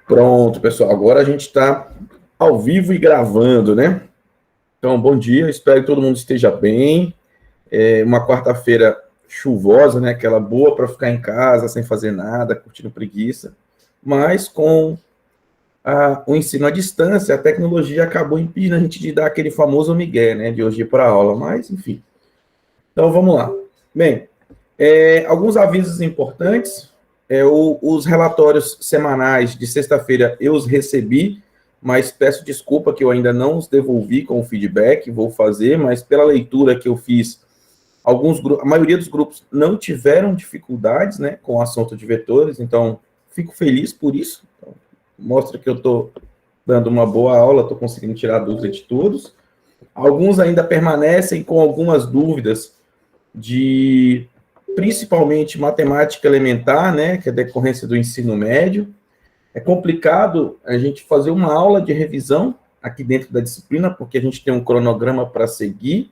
Pronto, pessoal. Agora a gente está ao vivo e gravando, né? Então, bom dia. Espero que todo mundo esteja bem. É uma quarta-feira chuvosa, né? Aquela boa para ficar em casa, sem fazer nada, curtindo preguiça. Mas com o ensino à distância, a tecnologia acabou impedindo a gente de dar aquele famoso migué, né? De hoje ir para a aula. Mas, enfim. Então, vamos lá. Bem, alguns avisos importantes. Os relatórios semanais de sexta-feira eu os recebi, mas peço desculpa que eu ainda não os devolvi com o feedback, vou fazer, mas pela leitura que eu fiz, a maioria dos grupos não tiveram dificuldades, né, com o assunto de vetores, então fico feliz por isso. Então, mostra que eu estou dando uma boa aula, estou conseguindo tirar dúvida de todos. Alguns ainda permanecem com algumas dúvidas de principalmente matemática elementar, né, que é decorrência do ensino médio. É complicado a gente fazer uma aula de revisão aqui dentro da disciplina, porque a gente tem um cronograma para seguir,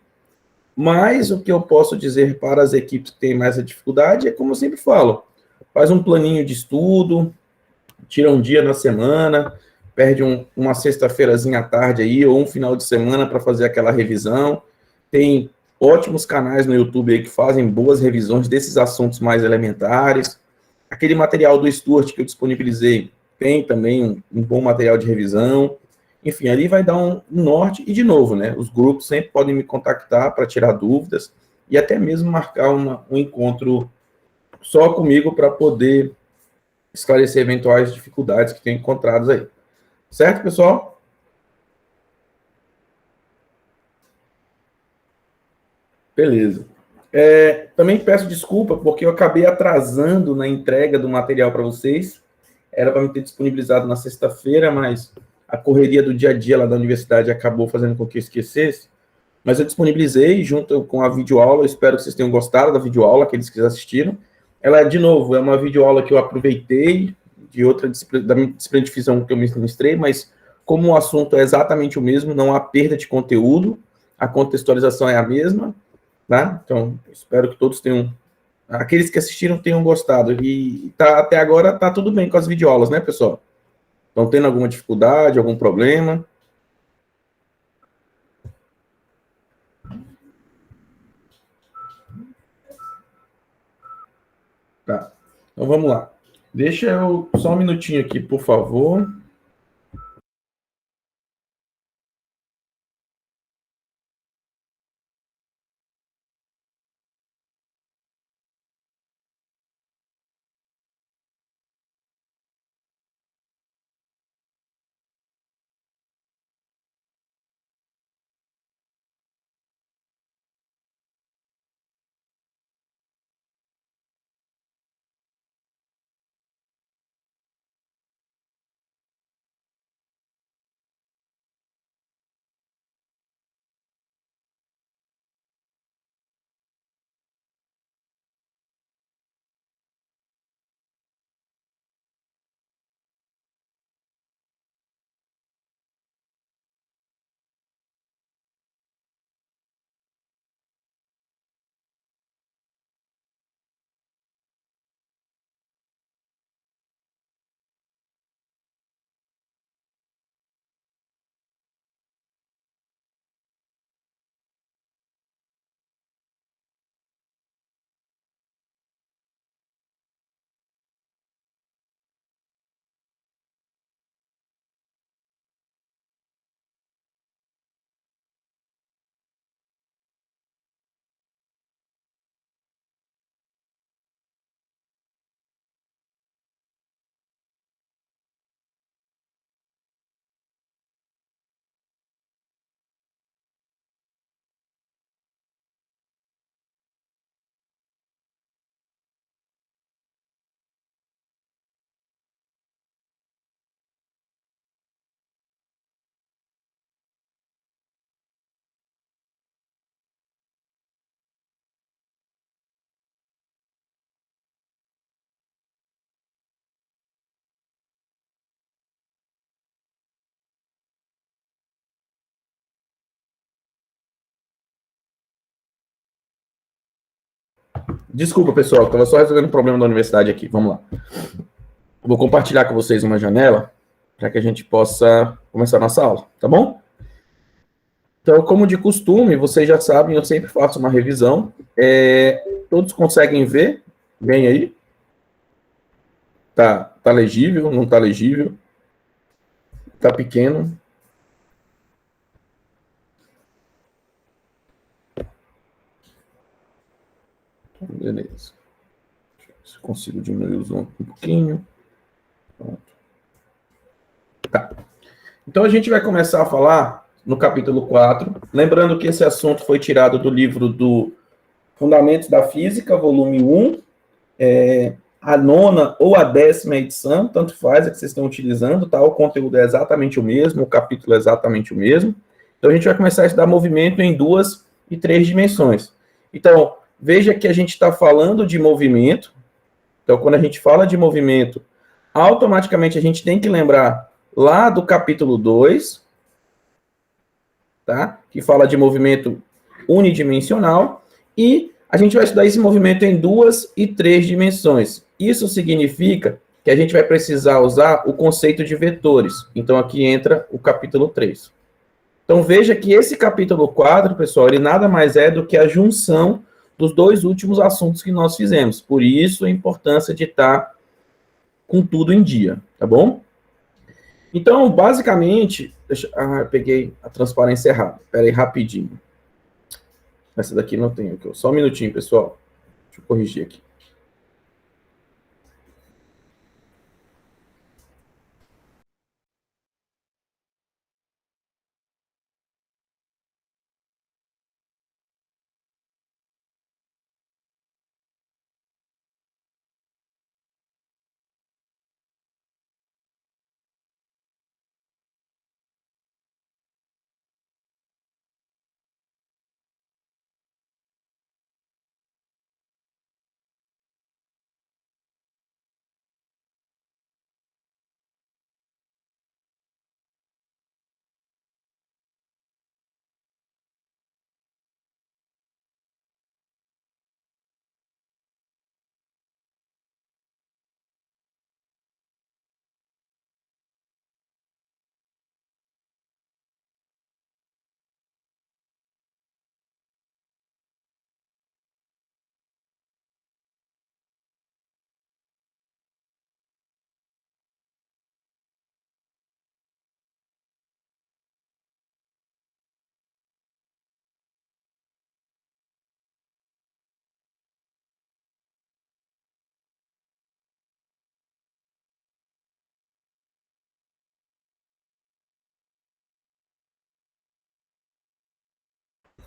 mas o que eu posso dizer para as equipes que têm mais a dificuldade é, como eu sempre falo, faz um planinho de estudo, tira um dia na semana, perde uma sexta-feirazinha à tarde aí, ou um final de semana para fazer aquela revisão. Tem ótimos canais no YouTube aí que fazem boas revisões desses assuntos mais elementares. Aquele material do Stuart que eu disponibilizei tem também um bom material de revisão. Enfim, ali vai dar um norte. E, de novo, né, os grupos sempre podem me contactar para tirar dúvidas e até mesmo marcar um encontro só comigo para poder esclarecer eventuais dificuldades que tenham encontrados aí. Certo, pessoal? Beleza. Também peço desculpa porque eu acabei atrasando na entrega do material para vocês. Era para me ter disponibilizado na sexta-feira, mas a correria do dia a dia lá da universidade acabou fazendo com que eu esquecesse. Mas eu disponibilizei junto com a videoaula. Eu espero que vocês tenham gostado da videoaula, aqueles que já assistiram. Ela, de novo, é uma videoaula que eu aproveitei de outra disciplina, da minha disciplina de física que eu ministrei, mas como o assunto é exatamente o mesmo, não há perda de conteúdo, a contextualização é a mesma, né? Então, espero que todos tenham, aqueles que assistiram tenham gostado. E até agora está tudo bem com as videoaulas, né, pessoal? Estão tendo alguma dificuldade, algum problema? Tá. Então, vamos lá. Deixa eu só um minutinho aqui, por favor. Desculpa, pessoal, estava só resolvendo um problema da universidade aqui. Vamos lá. Vou compartilhar com vocês uma janela para que a gente possa começar a nossa aula, tá bom? Então, como de costume, vocês já sabem, eu sempre faço uma revisão. Todos conseguem ver bem aí? Tá legível? Não tá legível? Tá pequeno? Beleza. Se consigo diminuir o zoom um pouquinho. Pronto. Tá. Então, a gente vai começar a falar no capítulo 4. Lembrando que esse assunto foi tirado do livro do Fundamentos da Física, volume 1. A 9ª ou a 10ª edição, tanto faz a que vocês estão utilizando, tá? O conteúdo é exatamente o mesmo, o capítulo é exatamente o mesmo. Então, a gente vai começar a estudar movimento em 2 e 3 dimensões. Então, veja que a gente está falando de movimento. Então, quando a gente fala de movimento, automaticamente a gente tem que lembrar lá do capítulo 2, tá? Que fala de movimento unidimensional, e a gente vai estudar esse movimento em 2 e 3 dimensões. Isso significa que a gente vai precisar usar o conceito de vetores. Então, aqui entra o capítulo 3. Então, veja que esse capítulo 4, pessoal, ele nada mais é do que a junção dos 2 últimos assuntos que nós fizemos. Por isso, a importância de estar com tudo em dia, tá bom? Então, basicamente, eu peguei a transparência errada. Espera aí, rapidinho. Essa daqui não tem aqui. Só um minutinho, pessoal. Deixa eu corrigir aqui.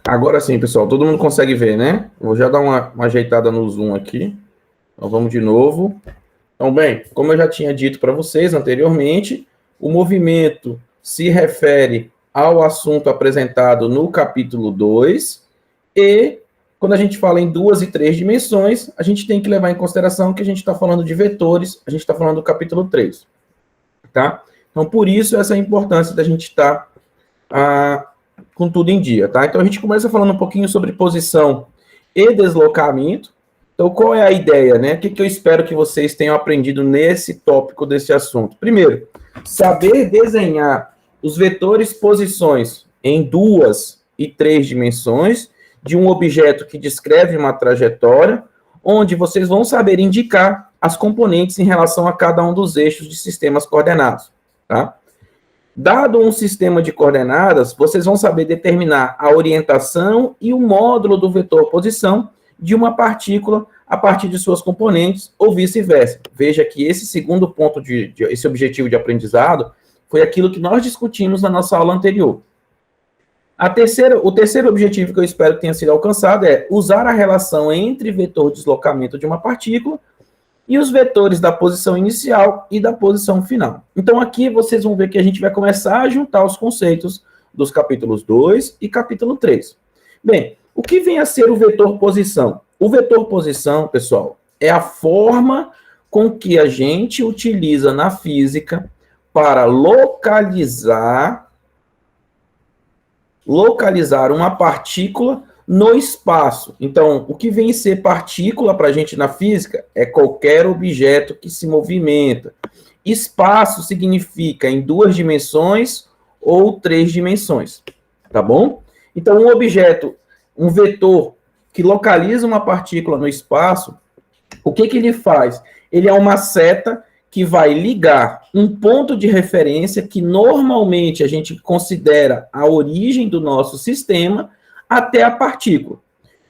Agora sim, pessoal, todo mundo consegue ver, né? Vou já dar uma ajeitada no zoom aqui. Então, vamos de novo. Então, bem, como eu já tinha dito para vocês anteriormente, o movimento se refere ao assunto apresentado no capítulo 2, e quando a gente fala em 2 e 3 dimensões, a gente tem que levar em consideração que a gente está falando de vetores, a gente está falando do capítulo 3, tá? Então, por isso, essa é a importância da gente estar com tudo em dia, tá? Então, a gente começa falando um pouquinho sobre posição e deslocamento. Então, qual é a ideia, né? O que eu espero que vocês tenham aprendido nesse tópico desse assunto? Primeiro, saber desenhar os vetores posições em 2 e 3 dimensões de um objeto que descreve uma trajetória, onde vocês vão saber indicar as componentes em relação a cada um dos eixos de sistemas coordenados, tá? Dado um sistema de coordenadas, vocês vão saber determinar a orientação e o módulo do vetor posição de uma partícula a partir de suas componentes, ou vice-versa. Veja que esse segundo ponto, esse objetivo de aprendizado, foi aquilo que nós discutimos na nossa aula anterior. O terceiro objetivo que eu espero que tenha sido alcançado é usar a relação entre vetor de deslocamento de uma partícula e os vetores da posição inicial e da posição final. Então, aqui vocês vão ver que a gente vai começar a juntar os conceitos dos capítulos 2 e capítulo 3. Bem, o que vem a ser o vetor posição? O vetor posição, pessoal, é a forma com que a gente utiliza na física para localizar uma partícula no espaço. Então, o que vem a ser partícula para a gente na física é qualquer objeto que se movimenta. espaço significa em 2 dimensões ou 3 dimensões, tá bom? Então, um objeto, um vetor que localiza uma partícula no espaço, o que ele faz? Ele é uma seta que vai ligar um ponto de referência que normalmente a gente considera a origem do nosso sistema até a partícula.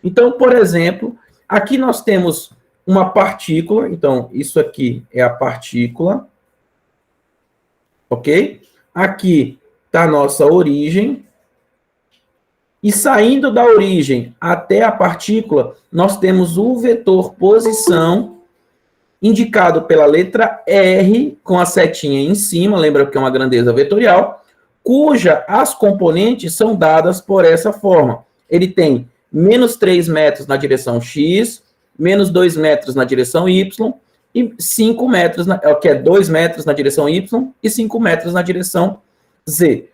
Então, por exemplo, aqui nós temos uma partícula, então isso aqui é a partícula, ok? Aqui está a nossa origem, e saindo da origem até a partícula, nós temos o vetor posição, indicado pela letra R, com a setinha em cima, lembra que é uma grandeza vetorial, cuja as componentes são dadas por essa forma. Ele tem menos 3 metros na direção X, menos 2 metros na direção Y, e 5 metros, que é 2 metros na direção Y, e 5 metros na direção Z.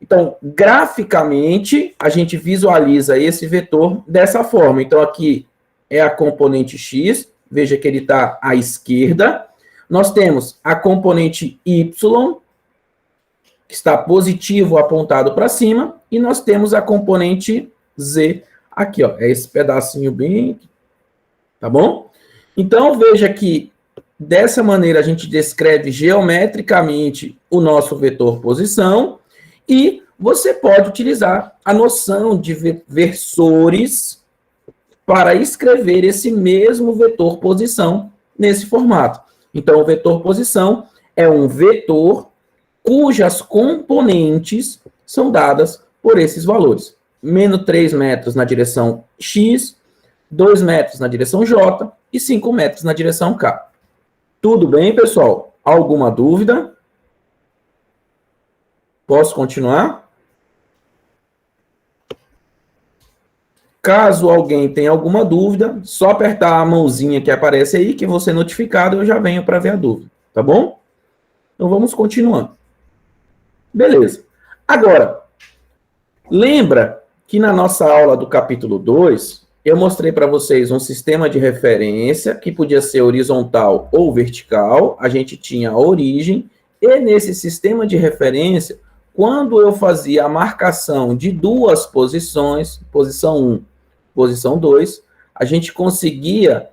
Então, graficamente, a gente visualiza esse vetor dessa forma. Então, aqui é a componente X, veja que ele está à esquerda. Nós temos a componente Y, que está positivo apontado para cima, e nós temos a componente Z aqui, ó, é esse pedacinho bem, tá bom? Então, veja que dessa maneira a gente descreve geometricamente o nosso vetor posição, e você pode utilizar a noção de versores para escrever esse mesmo vetor posição nesse formato. Então, o vetor posição é um vetor cujas componentes são dadas por esses valores. Menos 3 metros na direção X, 2 metros na direção J e 5 metros na direção K. Tudo bem, pessoal? Alguma dúvida? Posso continuar? Caso alguém tenha alguma dúvida, só apertar a mãozinha que aparece aí, que vou ser notificado, eu já venho para ver a dúvida, tá bom? Então vamos continuando. Beleza. Agora, lembra que na nossa aula do capítulo 2, eu mostrei para vocês um sistema de referência que podia ser horizontal ou vertical, a gente tinha a origem, e nesse sistema de referência, quando eu fazia a marcação de 2 posições, posição 1, posição 2, a gente conseguia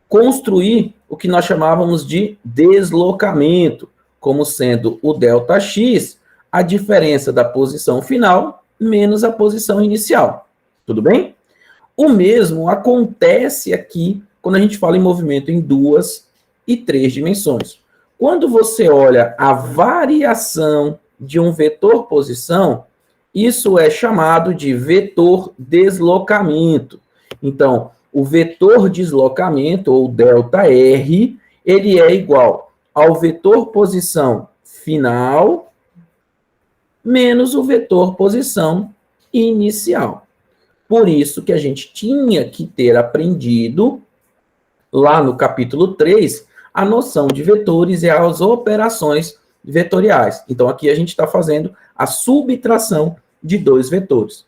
construir o que nós chamávamos de deslocamento, como sendo o ΔX, a diferença da posição final menos a posição inicial. Tudo bem? O mesmo acontece aqui quando a gente fala em movimento em 2 e 3 dimensões. Quando você olha a variação de um vetor posição, isso é chamado de vetor deslocamento. Então, o vetor deslocamento, ou ΔR, ele é igual ao vetor posição final menos o vetor posição inicial. Por isso que a gente tinha que ter aprendido, lá no capítulo 3, a noção de vetores e as operações vetoriais. Então, aqui a gente está fazendo a subtração de 2 vetores.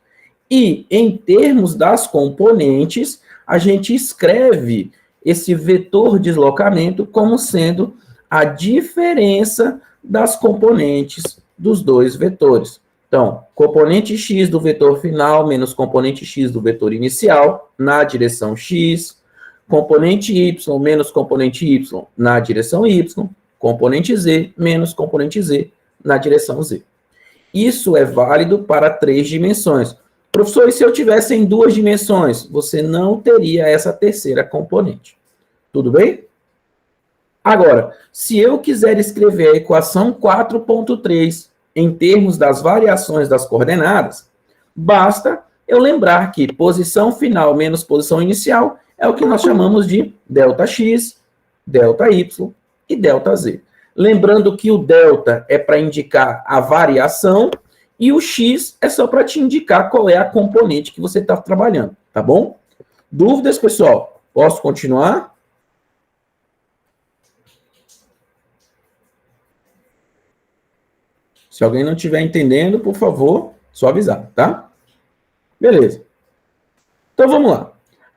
E, em termos das componentes, a gente escreve esse vetor deslocamento como sendo a diferença das componentes dos 2 vetores. Então, componente x do vetor final menos componente x do vetor inicial na direção x, componente y menos componente y na direção y, componente z menos componente z na direção z. Isso é válido para 3 dimensões. Professor, e se eu tivesse em 2 dimensões? Você não teria essa terceira componente. Tudo bem? Agora, se eu quiser escrever a equação 4.3 em termos das variações das coordenadas, basta eu lembrar que posição final menos posição inicial é o que nós chamamos de ΔX, ΔY e ΔZ. Lembrando que o delta é para indicar a variação e o x é só para te indicar qual é a componente que você está trabalhando, tá bom? Dúvidas, pessoal? Posso continuar? Se alguém não estiver entendendo, por favor, só avisar, tá? Beleza. Então, vamos lá.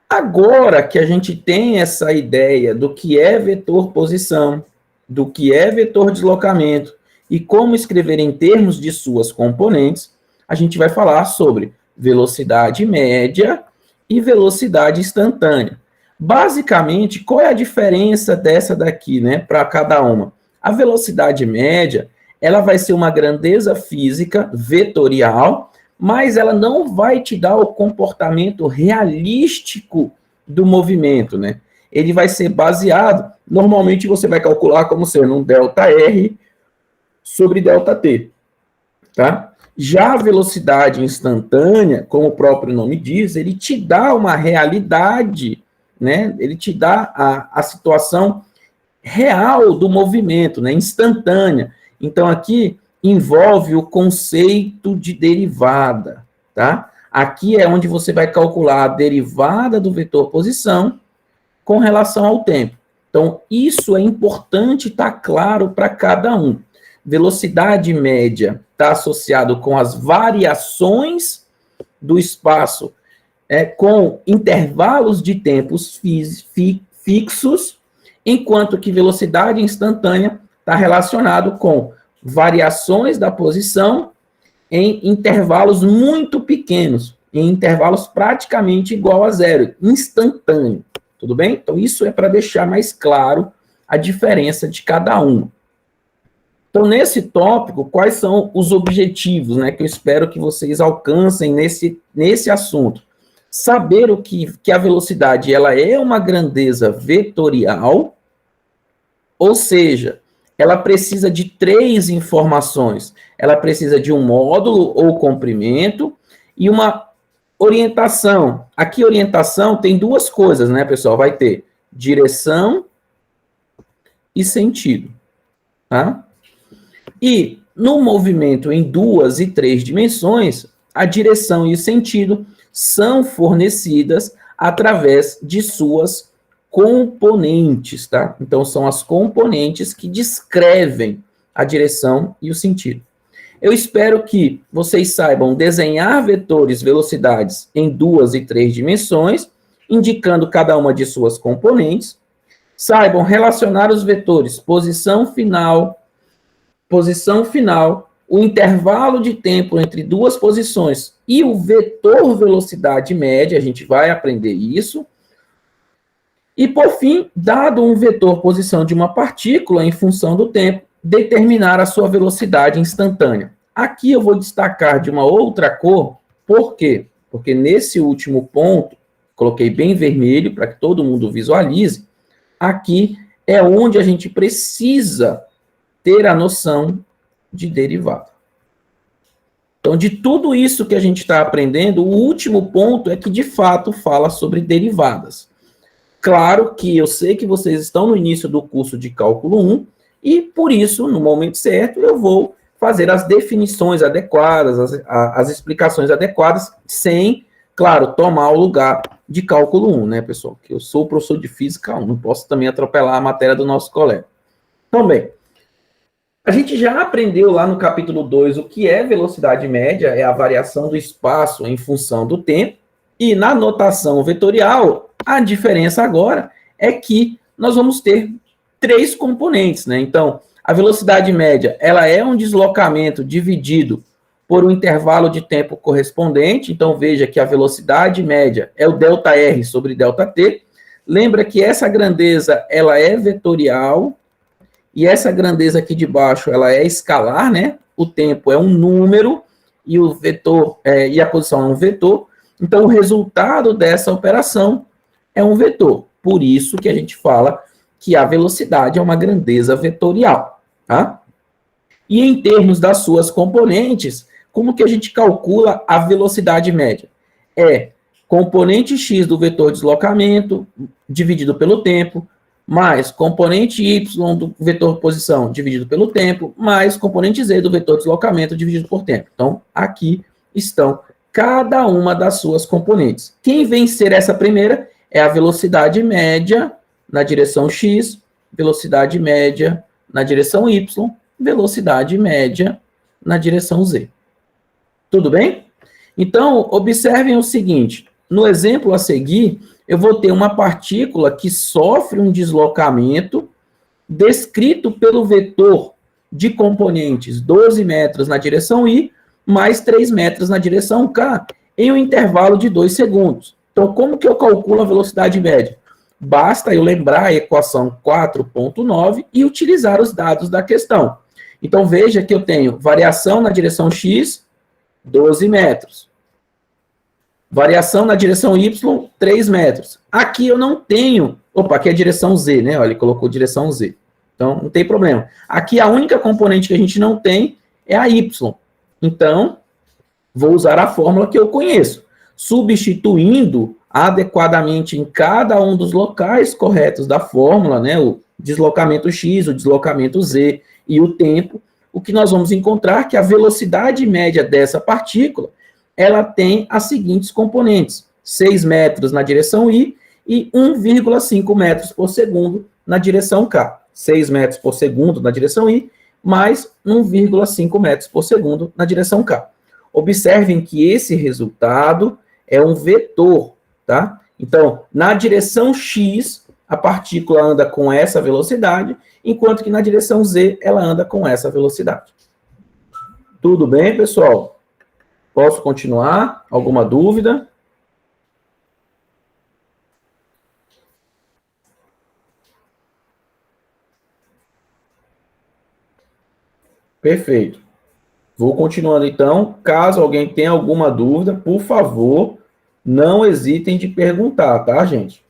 Agora que a gente tem essa ideia do que é vetor posição, do que é vetor deslocamento e como escrever em termos de suas componentes, a gente vai falar sobre velocidade média e velocidade instantânea. Basicamente, qual é a diferença dessa daqui, né, para cada uma? A velocidade média, ela vai ser uma grandeza física vetorial, mas ela não vai te dar o comportamento realístico do movimento, né? Ele vai ser baseado, normalmente você vai calcular como sendo um ΔR sobre ΔT, tá? Já a velocidade instantânea, como o próprio nome diz, ele te dá uma realidade, né? Ele te dá a situação real do movimento, né? Instantânea. Então, aqui envolve o conceito de derivada, tá? Aqui é onde você vai calcular a derivada do vetor posição com relação ao tempo. Então, isso é importante estar claro para cada um. Velocidade média está associado com as variações do espaço, com intervalos de tempos fixos, enquanto que velocidade instantânea está relacionado com variações da posição em intervalos muito pequenos, em intervalos praticamente igual a zero, instantâneo. Tudo bem? Então, isso é para deixar mais claro a diferença de cada um. Então, nesse tópico, quais são os objetivos, né, que eu espero que vocês alcancem nesse assunto? Saber que a velocidade ela é uma grandeza vetorial, ou seja, ela precisa de 3 informações. Ela precisa de um módulo ou comprimento e uma orientação. Aqui, orientação tem 2 coisas, né, pessoal? Vai ter direção e sentido, tá? E no movimento em 2 e 3 dimensões, a direção e o sentido são fornecidas através de suas componentes, tá? Então, são as componentes que descrevem a direção e o sentido. Eu espero que vocês saibam desenhar vetores, velocidades em 2 e 3 dimensões, indicando cada uma de suas componentes. Saibam relacionar os vetores posição final, o intervalo de tempo entre 2 posições e o vetor velocidade média, a gente vai aprender isso. E, por fim, dado um vetor posição de uma partícula em função do tempo, determinar a sua velocidade instantânea. Aqui eu vou destacar de uma outra cor, por quê? Porque nesse último ponto, coloquei bem vermelho para que todo mundo visualize, aqui é onde a gente precisa ter a noção de derivada. Então, de tudo isso que a gente está aprendendo, o último ponto é que, de fato, fala sobre derivadas. Claro que eu sei que vocês estão no início do curso de Cálculo 1 e, por isso, no momento certo, eu vou fazer as definições adequadas, as explicações adequadas, sem, claro, tomar o lugar de Cálculo 1, né, pessoal? Que eu sou professor de Física 1, não posso também atropelar a matéria do nosso colega. Então, bem, a gente já aprendeu lá no capítulo 2 o que é velocidade média, é a variação do espaço em função do tempo, e na notação vetorial, a diferença agora é que nós vamos ter 3 componentes, né? Então, a velocidade média, ela é um deslocamento dividido por um intervalo de tempo correspondente. Então, veja que a velocidade média é o ΔR sobre ΔT. Lembra que essa grandeza, ela é vetorial, e essa grandeza aqui de baixo, ela é escalar, né? O tempo é um número, e o vetor, e a posição é um vetor. Então, o resultado dessa operação é um vetor. Por isso que a gente fala que a velocidade é uma grandeza vetorial, tá? E em termos das suas componentes, como que a gente calcula a velocidade média? É componente x do vetor deslocamento dividido pelo tempo, mais componente y do vetor posição dividido pelo tempo, mais componente z do vetor deslocamento dividido por tempo. Então, aqui estão cada uma das suas componentes. Quem vencer essa primeira é a velocidade média na direção x, velocidade média na direção y, velocidade média na direção z. Tudo bem? Então, observem o seguinte, no exemplo a seguir, eu vou ter uma partícula que sofre um deslocamento descrito pelo vetor de componentes 12 metros na direção I, mais 3 metros na direção K, em um intervalo de 2 segundos. Então, como que eu calculo a velocidade média? Basta eu lembrar a equação 4.9 e utilizar os dados da questão. Então, veja que eu tenho variação na direção X, 12 metros. Variação na direção Y, 3 metros. Aqui eu não tenho... Opa, aqui é a direção Z, né? Olha, ele colocou direção Z. Então, não tem problema. Aqui a única componente que a gente não tem é a Y. Então, vou usar a fórmula que eu conheço. Substituindo adequadamente em cada um dos locais corretos da fórmula, né? O deslocamento X, o deslocamento Z e o tempo, o que nós vamos encontrar é que a velocidade média dessa partícula, ela tem as seguintes componentes: 6 metros na direção I e 1,5 metros por segundo na direção K. 6 metros por segundo na direção I, mais 1,5 metros por segundo na direção K. Observem que esse resultado é um vetor, tá? Então, na direção X, a partícula anda com essa velocidade, enquanto que na direção Z, ela anda com essa velocidade. Tudo bem, pessoal? Posso continuar? Alguma dúvida? Perfeito. Vou continuando, então. Caso alguém tenha alguma dúvida, por favor, não hesitem de perguntar, tá, gente?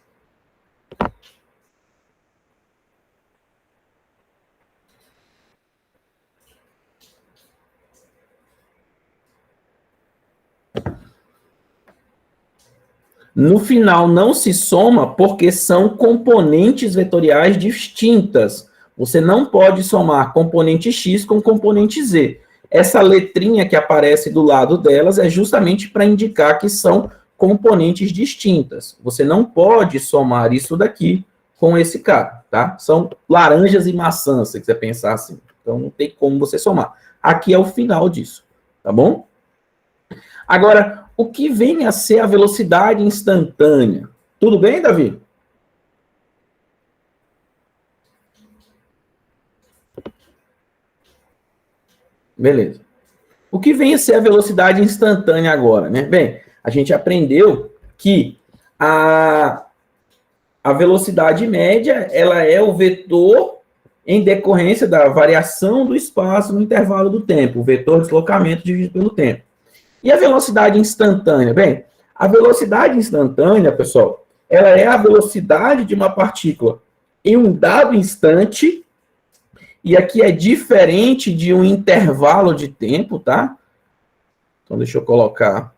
No final, não se soma porque são componentes vetoriais distintas. Você não pode somar componente X com componente Z. Essa letrinha que aparece do lado delas é justamente para indicar que são componentes distintas. Você não pode somar isso daqui com esse cara, tá? São laranjas e maçãs, se você quiser pensar assim. Então, não tem como você somar. Aqui é o final disso, tá bom? Agora, o que vem a ser a velocidade instantânea? Tudo bem, Davi? Beleza. O que vem a ser a velocidade instantânea agora, né? Bem, a gente aprendeu que a velocidade média, ela é o vetor em decorrência da variação do espaço no intervalo do tempo, o vetor de deslocamento dividido pelo tempo. E a velocidade instantânea? Bem, a velocidade instantânea, pessoal, ela é a velocidade de uma partícula em um dado instante, e aqui é diferente de um intervalo de tempo, tá? Então, deixa eu colocar.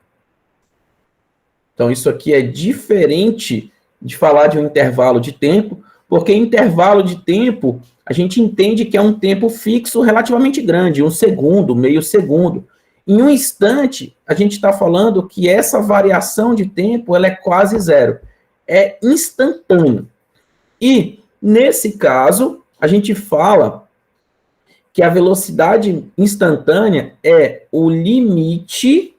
Então, isso aqui é diferente de falar de um intervalo de tempo, porque intervalo de tempo, a gente entende que é um tempo fixo relativamente grande, 1 segundo, meio segundo. Em um instante, a gente está falando que essa variação de tempo ela é quase zero. É instantâneo. E, nesse caso, a gente fala que a velocidade instantânea é o limite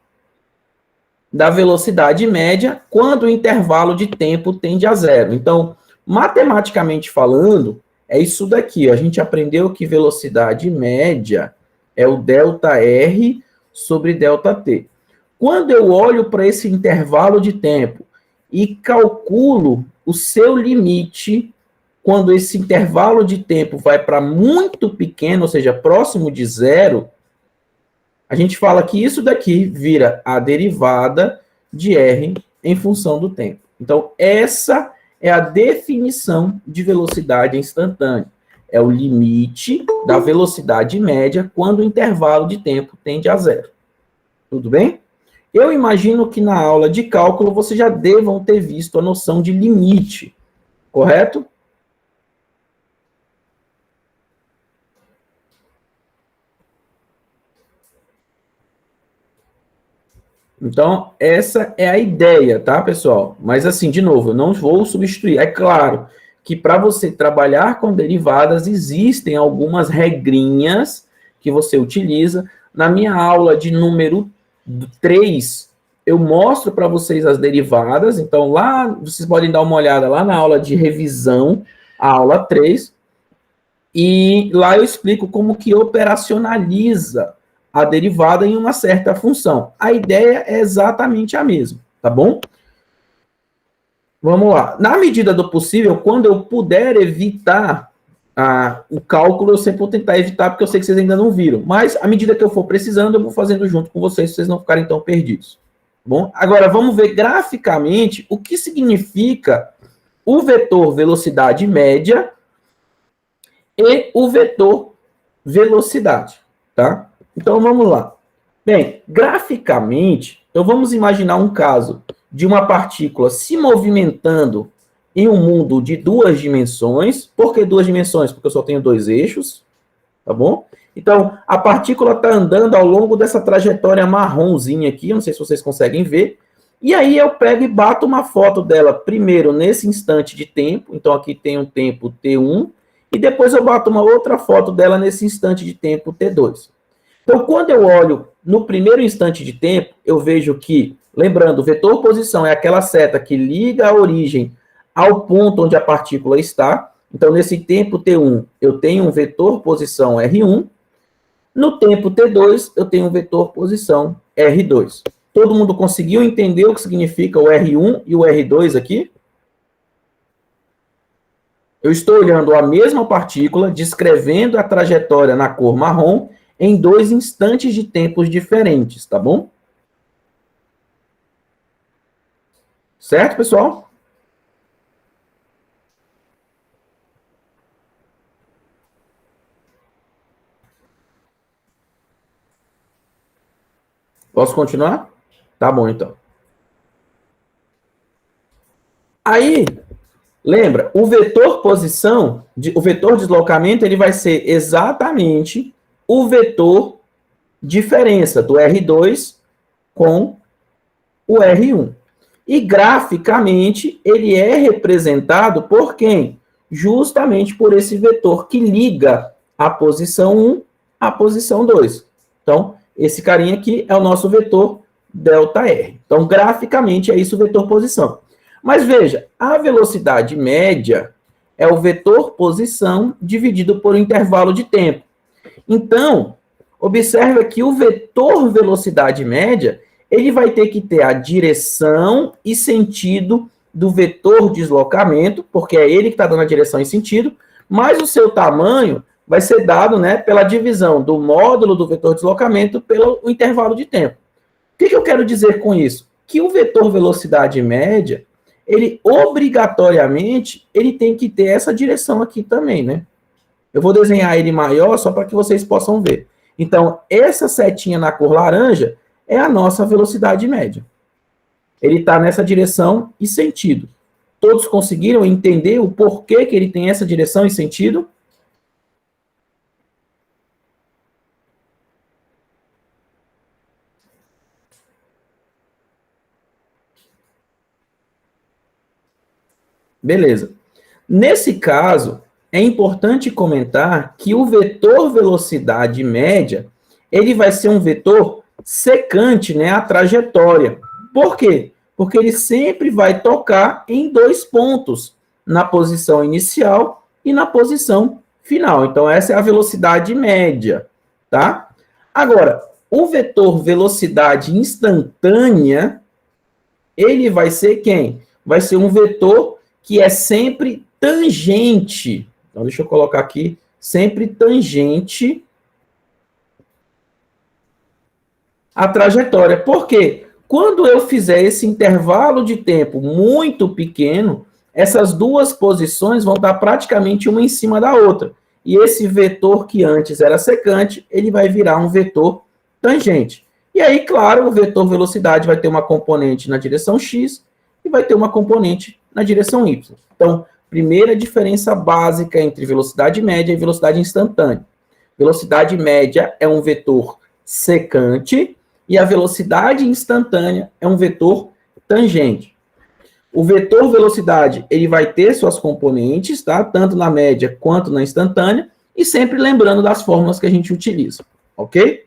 da velocidade média quando o intervalo de tempo tende a zero. Então, matematicamente falando, é isso daqui. A gente aprendeu que velocidade média é o ΔR sobre ΔT. Quando eu olho para esse intervalo de tempo e calculo o seu limite, quando esse intervalo de tempo vai para muito pequeno, ou seja, próximo de zero, a gente fala que isso daqui vira a derivada de R em função do tempo. Então, essa é a definição de velocidade instantânea. É o limite da velocidade média quando o intervalo de tempo tende a zero. Tudo bem? Eu imagino que na aula de cálculo vocês já devam ter visto a noção de limite, correto? Então, essa é a ideia, tá, pessoal? Mas, assim, de novo, eu não vou substituir. É claro que para você trabalhar com derivadas, existem algumas regrinhas que você utiliza. Na minha aula de número 3, eu mostro para vocês as derivadas. Então, lá, vocês podem dar uma olhada lá na aula de revisão, a aula 3. E lá eu explico como que operacionaliza a derivada em uma certa função. A ideia é exatamente a mesma, tá bom? Vamos lá. Na medida do possível, quando eu puder evitar o cálculo, eu sempre vou tentar evitar, porque eu sei que vocês ainda não viram. Mas, à medida que eu for precisando, eu vou fazendo junto com vocês, para vocês não ficarem tão perdidos. Bom, agora vamos ver graficamente o que significa o vetor velocidade média e o vetor velocidade, tá? Então, vamos lá. Bem, graficamente, então vamos imaginar um caso de uma partícula se movimentando em um mundo de duas dimensões. Por que duas dimensões? Porque eu só tenho dois eixos, tá bom? Então, a partícula está andando ao longo dessa trajetória marronzinha aqui, eu não sei se vocês conseguem ver, e aí eu pego e bato uma foto dela primeiro nesse instante de tempo, então aqui tem um tempo T1, e depois eu bato uma outra foto dela nesse instante de tempo T2. Então, quando eu olho no primeiro instante de tempo, eu vejo que, lembrando, o vetor posição é aquela seta que liga a origem ao ponto onde a partícula está. Então, nesse tempo T1, eu tenho um vetor posição R1. No tempo T2, eu tenho um vetor posição R2. Todo mundo conseguiu entender o que significa o R1 e o R2 aqui? Eu estou olhando a mesma partícula, descrevendo a trajetória na cor marrom, em dois instantes de tempos diferentes, tá bom? Certo, pessoal? Posso continuar? Tá bom, então. Aí, lembra, o vetor posição, o vetor deslocamento, ele vai ser exatamente o vetor diferença do R2 com o R1. E graficamente, ele é representado por quem? Justamente por esse vetor que liga a posição 1 à posição 2. Então, esse carinha aqui é o nosso vetor ΔR. Então, graficamente, é isso o vetor posição. Mas veja, a velocidade média é o vetor posição dividido por um intervalo de tempo. Então, observe que o vetor velocidade média, ele vai ter que ter a direção e sentido do vetor deslocamento, porque é ele que está dando a direção e sentido, mas o seu tamanho vai ser dado, né, pela divisão do módulo do vetor deslocamento pelo intervalo de tempo. O que eu quero dizer com isso? Que o vetor velocidade média, ele obrigatoriamente, ele tem que ter essa direção aqui também, né? Eu vou desenhar ele maior só para que vocês possam ver. Então, essa setinha na cor laranja é a nossa velocidade média. Ele está nessa direção e sentido. Todos conseguiram entender o porquê que ele tem essa direção e sentido? Beleza. Nesse caso, é importante comentar que o vetor velocidade média, ele vai ser um vetor secante, né, a trajetória. Por quê? Porque ele sempre vai tocar em dois pontos, na posição inicial e na posição final. Então, essa é a velocidade média, tá? Agora, o vetor velocidade instantânea, ele vai ser quem? Vai ser um vetor que é sempre tangente. Então, deixa eu colocar aqui, sempre tangente a trajetória. Por quê? Quando eu fizer esse intervalo de tempo muito pequeno, essas duas posições vão estar praticamente uma em cima da outra. E esse vetor que antes era secante, ele vai virar um vetor tangente. E aí, claro, o vetor velocidade vai ter uma componente na direção x e vai ter uma componente na direção y. Então, primeira diferença básica entre velocidade média e velocidade instantânea. Velocidade média é um vetor secante e a velocidade instantânea é um vetor tangente. O vetor velocidade, ele vai ter suas componentes, tá? Tanto na média quanto na instantânea, e sempre lembrando das fórmulas que a gente utiliza, ok?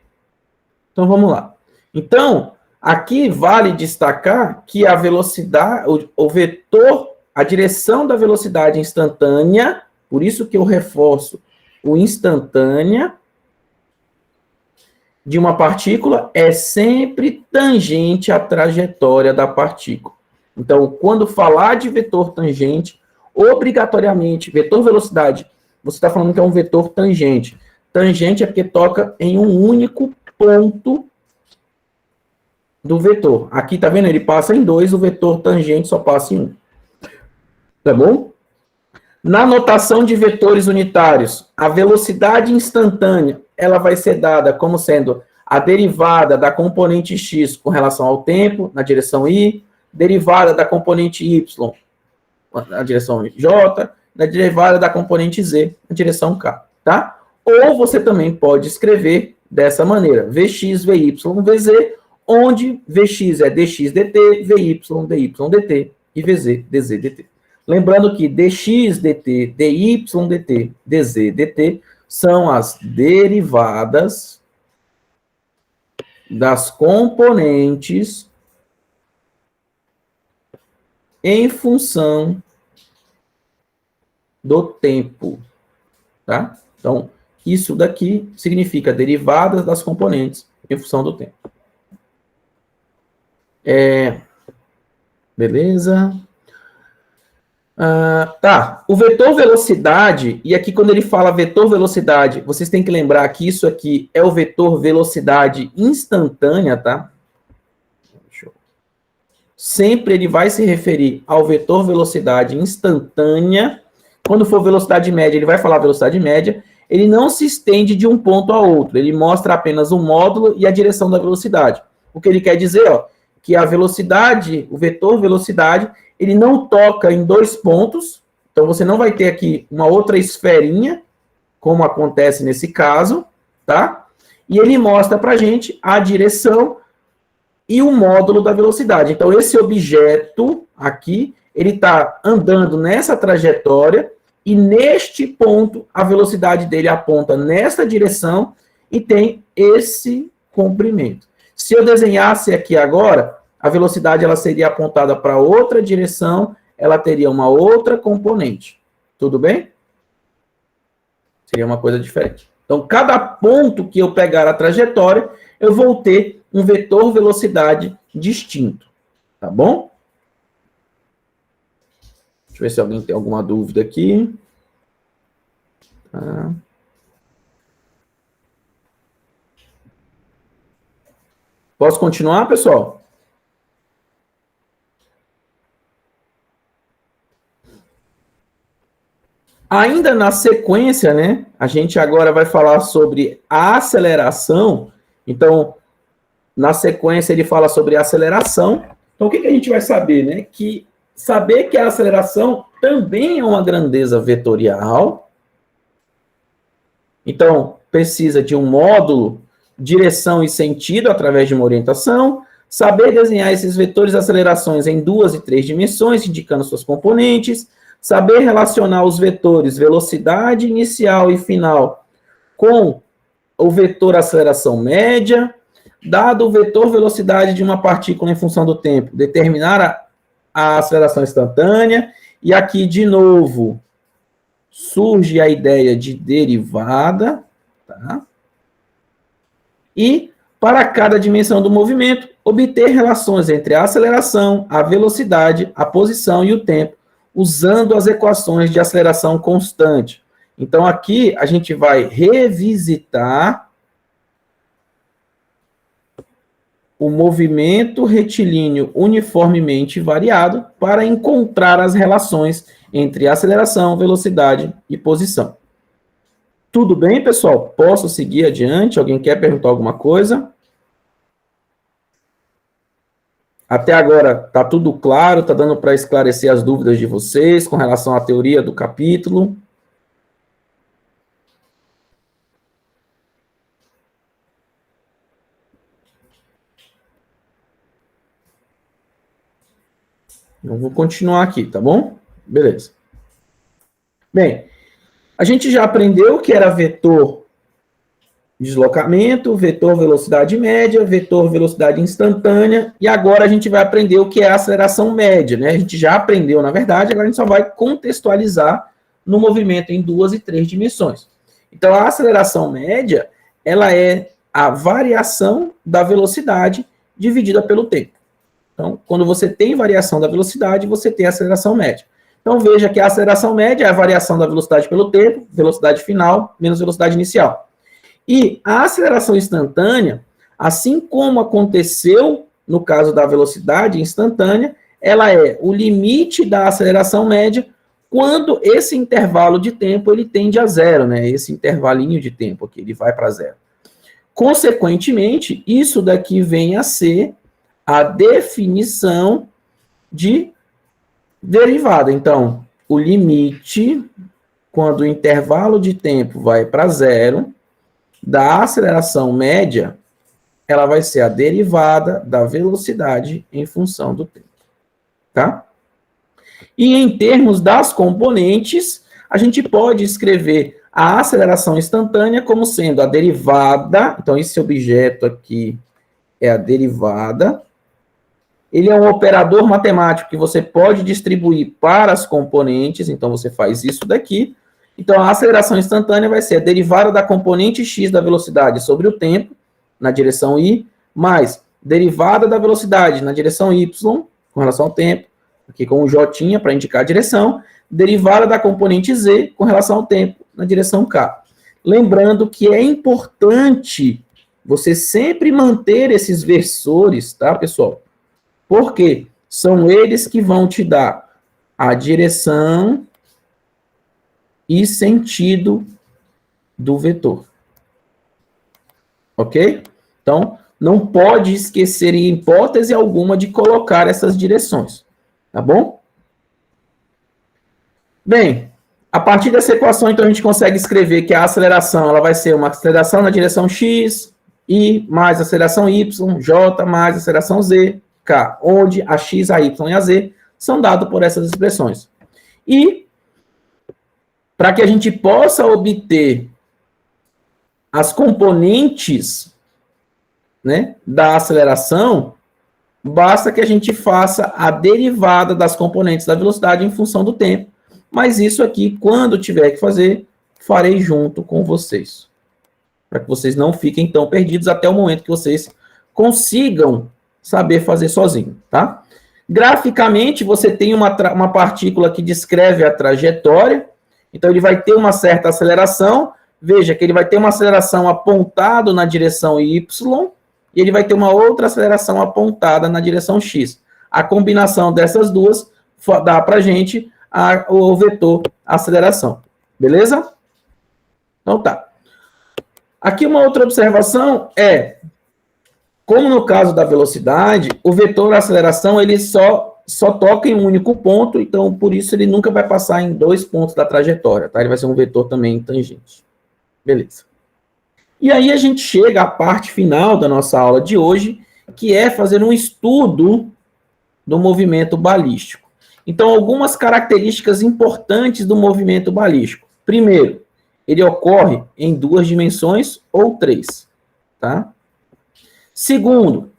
Então, vamos lá. Então, aqui vale destacar que a velocidade, o vetor, a direção da velocidade instantânea, por isso que eu reforço O instantânea de uma partícula é sempre tangente à trajetória da partícula. Então, quando falar de vetor tangente, obrigatoriamente, vetor velocidade, você está falando que é um vetor tangente. Tangente é porque toca em um único ponto do vetor. Aqui, tá vendo? Ele passa em 2, o vetor tangente só passa em 1. Tá bom? Na notação de vetores unitários, a velocidade instantânea, ela vai ser dada como sendo a derivada da componente x com relação ao tempo, na direção y, derivada da componente y, na direção j, da derivada da componente z, na direção k, tá? Ou você também pode escrever dessa maneira, vx, vy, vz, onde vx é dx, dt, vy, dy, dt, e vz, dz, dt. Lembrando que dx, dt, dy, dt, dz, dt são as derivadas das componentes em função do tempo, tá? Então, isso daqui significa derivadas das componentes em função do tempo. Beleza? Tá, o vetor velocidade, e aqui quando ele fala vetor velocidade, vocês têm que lembrar que isso aqui é o vetor velocidade instantânea, tá? Sempre ele vai se referir ao vetor velocidade instantânea. Quando for velocidade média, ele vai falar velocidade média. Ele não se estende de um ponto a outro, ele mostra apenas o módulo e a direção da velocidade. O que ele quer dizer, ó, que a velocidade, o vetor velocidade, ele não toca em 2 pontos, então você não vai ter aqui uma outra esferinha, como acontece nesse caso, tá? E ele mostra pra gente a direção e o módulo da velocidade. Então, esse objeto aqui, ele está andando nessa trajetória e neste ponto a velocidade dele aponta nessa direção e tem esse comprimento. Se eu desenhasse aqui agora, a velocidade ela seria apontada para outra direção, ela teria uma outra componente. Tudo bem? Seria uma coisa diferente. Então, cada ponto que eu pegar a trajetória, eu vou ter um vetor velocidade distinto. Tá bom? Deixa eu ver se alguém tem alguma dúvida aqui. Tá. Posso continuar, pessoal? Ainda na sequência, né, a gente agora vai falar sobre a aceleração. Então, na sequência, ele fala sobre a aceleração. Então, o que a gente vai saber, né? Que saber que a aceleração também é uma grandeza vetorial. Então, precisa de um módulo, direção e sentido através de uma orientação. Saber desenhar esses vetores de acelerações em 2 e 3 dimensões, indicando suas componentes. Saber relacionar os vetores velocidade inicial e final com o vetor aceleração média, dado o vetor velocidade de uma partícula em função do tempo, determinar a aceleração instantânea, e aqui, de novo, surge a ideia de derivada, tá? E, para cada dimensão do movimento, obter relações entre a aceleração, a velocidade, a posição e o tempo, usando as equações de aceleração constante. Então, aqui a gente vai revisitar o movimento retilíneo uniformemente variado para encontrar as relações entre aceleração, velocidade e posição. Tudo bem, pessoal? Posso seguir adiante? Alguém quer perguntar alguma coisa? Até agora está tudo claro, está dando para esclarecer as dúvidas de vocês com relação à teoria do capítulo. Eu vou continuar aqui, tá bom? Beleza. Bem, a gente já aprendeu que era vetor deslocamento, vetor velocidade média, vetor velocidade instantânea, e agora a gente vai aprender o que é a aceleração média, né? A gente já aprendeu, na verdade, agora a gente só vai contextualizar no movimento em 2 e 3 dimensões. Então, a aceleração média, ela é a variação da velocidade dividida pelo tempo. Então, quando você tem variação da velocidade, você tem a aceleração média. Então, veja que a aceleração média é a variação da velocidade pelo tempo, velocidade final menos velocidade inicial. E a aceleração instantânea, assim como aconteceu no caso da velocidade instantânea, ela é o limite da aceleração média quando esse intervalo de tempo ele tende a zero, né? Esse intervalinho de tempo aqui, ele vai para zero. Consequentemente, isso daqui vem a ser a definição de derivada. Então, o limite, quando o intervalo de tempo vai para zero, da aceleração média, ela vai ser a derivada da velocidade em função do tempo. Tá? E em termos das componentes, a gente pode escrever a aceleração instantânea como sendo a derivada, então esse objeto aqui é a derivada. Ele é um operador matemático que você pode distribuir para as componentes, então você faz isso daqui. Então a aceleração instantânea vai ser a derivada da componente x da velocidade sobre o tempo, na direção y, mais derivada da velocidade na direção y, com relação ao tempo, aqui com o j para indicar a direção, derivada da componente z com relação ao tempo, na direção k. Lembrando que é importante você sempre manter esses versores, tá, pessoal? Porque são eles que vão te dar a direção e sentido do vetor. Ok? Então, não pode esquecer em hipótese alguma de colocar essas direções. Tá bom? Bem, a partir dessa equação, então, a gente consegue escrever que a aceleração ela vai ser uma aceleração na direção x, y mais aceleração y, j mais aceleração z, k, onde a x, a y e a z são dados por essas expressões. E, para que a gente possa obter as componentes, né, da aceleração, basta que a gente faça a derivada das componentes da velocidade em função do tempo. Mas isso aqui, quando tiver que fazer, farei junto com vocês. Para que vocês não fiquem tão perdidos até o momento que vocês consigam saber fazer sozinho, tá? Graficamente, você tem uma partícula que descreve a trajetória. Então, ele vai ter uma certa aceleração. Veja que ele vai ter uma aceleração apontada na direção y, e ele vai ter uma outra aceleração apontada na direção x. A combinação dessas duas dá para a gente o vetor aceleração. Beleza? Então tá. Aqui uma outra observação é, como no caso da velocidade, o vetor aceleração ele só toca em um único ponto, então por isso ele nunca vai passar em dois pontos da trajetória, tá? Ele vai ser um vetor também tangente. Beleza. E aí a gente chega à parte final da nossa aula de hoje, que é fazer um estudo do movimento balístico. Então, algumas características importantes do movimento balístico. Primeiro, ele ocorre em 2 dimensões ou 3, tá? Segundo,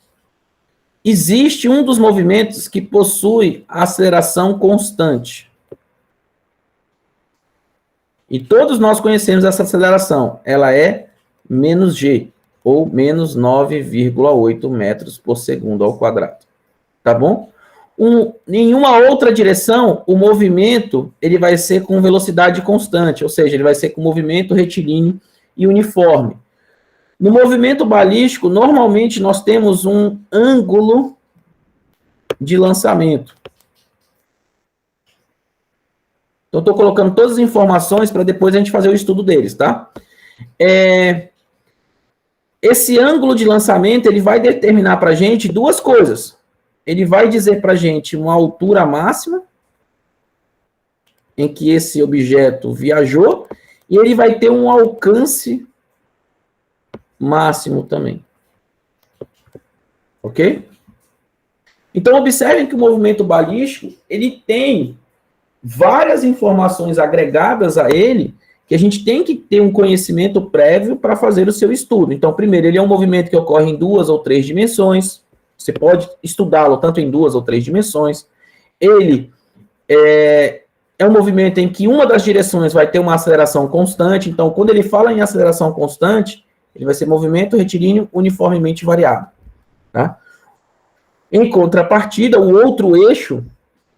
existe um dos movimentos que possui aceleração constante. E todos nós conhecemos essa aceleração. Ela é menos g, ou menos 9,8 metros por segundo ao quadrado. Tá bom? Em uma outra direção, o movimento ele vai ser com velocidade constante, ou seja, ele vai ser com movimento retilíneo e uniforme. No movimento balístico, normalmente nós temos um ângulo de lançamento. Então, estou colocando todas as informações para depois a gente fazer o estudo deles, tá? Esse ângulo de lançamento, ele vai determinar para a gente duas coisas. Ele vai dizer para a gente uma altura máxima em que esse objeto viajou e ele vai ter um alcance máximo também. Ok? Então, observem que o movimento balístico, ele tem várias informações agregadas a ele, que a gente tem que ter um conhecimento prévio para fazer o seu estudo. Então, primeiro, ele é um movimento que ocorre em 2 ou 3 dimensões. Você pode estudá-lo tanto em 2 ou 3 dimensões. Ele é é um movimento em que uma das direções vai ter uma aceleração constante. Então, quando ele fala em aceleração constante, ele vai ser movimento retilíneo uniformemente variável. Tá? Em contrapartida, o outro eixo,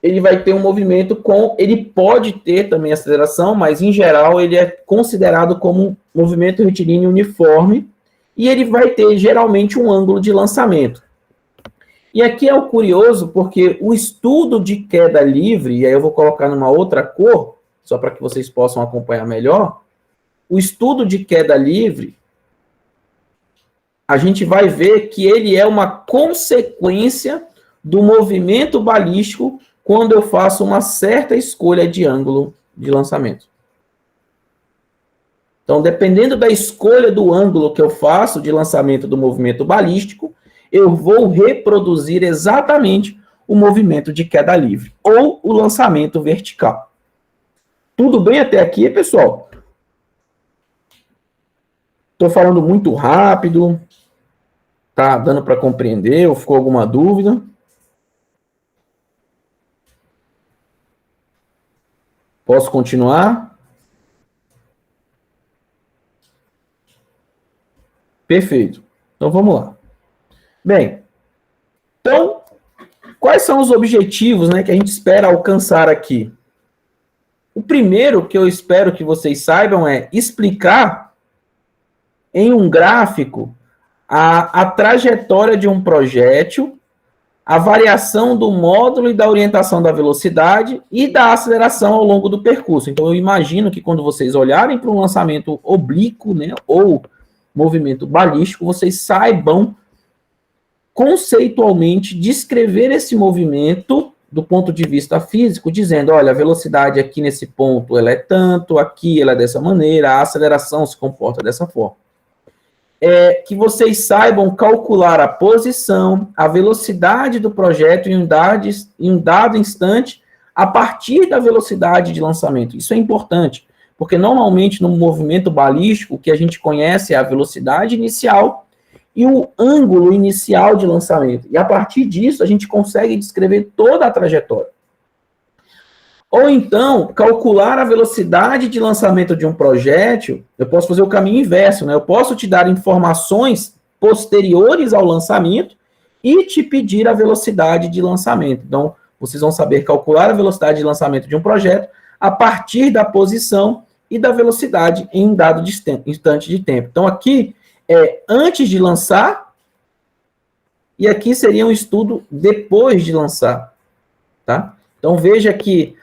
ele vai ter um movimento ele pode ter também aceleração, mas em geral ele é considerado como um movimento retilíneo uniforme, e ele vai ter geralmente um ângulo de lançamento. E aqui é o curioso, porque o estudo de queda livre, e aí eu vou colocar numa outra cor, só para que vocês possam acompanhar melhor, o estudo de queda livre, a gente vai ver que ele é uma consequência do movimento balístico quando eu faço uma certa escolha de ângulo de lançamento. Então, dependendo da escolha do ângulo que eu faço de lançamento do movimento balístico, eu vou reproduzir exatamente o movimento de queda livre, ou o lançamento vertical. Tudo bem até aqui, pessoal? Estou falando muito rápido. Tá dando para compreender? Ou ficou alguma dúvida? Posso continuar? Perfeito. Então, vamos lá. Bem, então, quais são os objetivos, né, que a gente espera alcançar aqui? O primeiro que eu espero que vocês saibam é explicar em um gráfico a trajetória de um projétil, a variação do módulo e da orientação da velocidade e da aceleração ao longo do percurso. Então, eu imagino que quando vocês olharem para um lançamento oblíquo, né, ou movimento balístico, vocês saibam conceitualmente descrever esse movimento do ponto de vista físico, dizendo, olha, a velocidade aqui nesse ponto ela é tanto, aqui ela é dessa maneira, a aceleração se comporta dessa forma. Que vocês saibam calcular a posição, a velocidade do projeto em um dado instante, a partir da velocidade de lançamento. Isso é importante, porque normalmente no movimento balístico, o que a gente conhece é a velocidade inicial e o ângulo inicial de lançamento. E a partir disso, a gente consegue descrever toda a trajetória. Ou então, calcular a velocidade de lançamento de um projétil, eu posso fazer o caminho inverso, né? Eu posso te dar informações posteriores ao lançamento e te pedir a velocidade de lançamento. Então, vocês vão saber calcular a velocidade de lançamento de um projeto a partir da posição e da velocidade em um dado instante de tempo. Então, aqui é antes de lançar, e aqui seria um estudo depois de lançar, tá? Então, veja que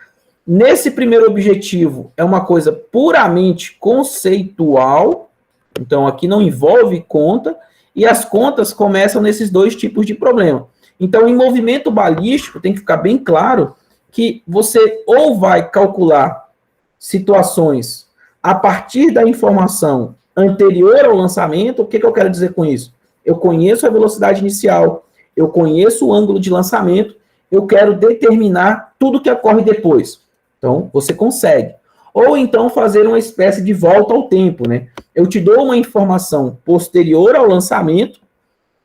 nesse primeiro objetivo é uma coisa puramente conceitual, então aqui não envolve conta, e as contas começam nesses dois tipos de problema. Então, em movimento balístico, tem que ficar bem claro que você ou vai calcular situações a partir da informação anterior ao lançamento. O que eu quero dizer com isso? Eu conheço a velocidade inicial, eu conheço o ângulo de lançamento, eu quero determinar tudo que ocorre depois. Então, você consegue. Ou então fazer uma espécie de volta ao tempo, né? Eu te dou uma informação posterior ao lançamento,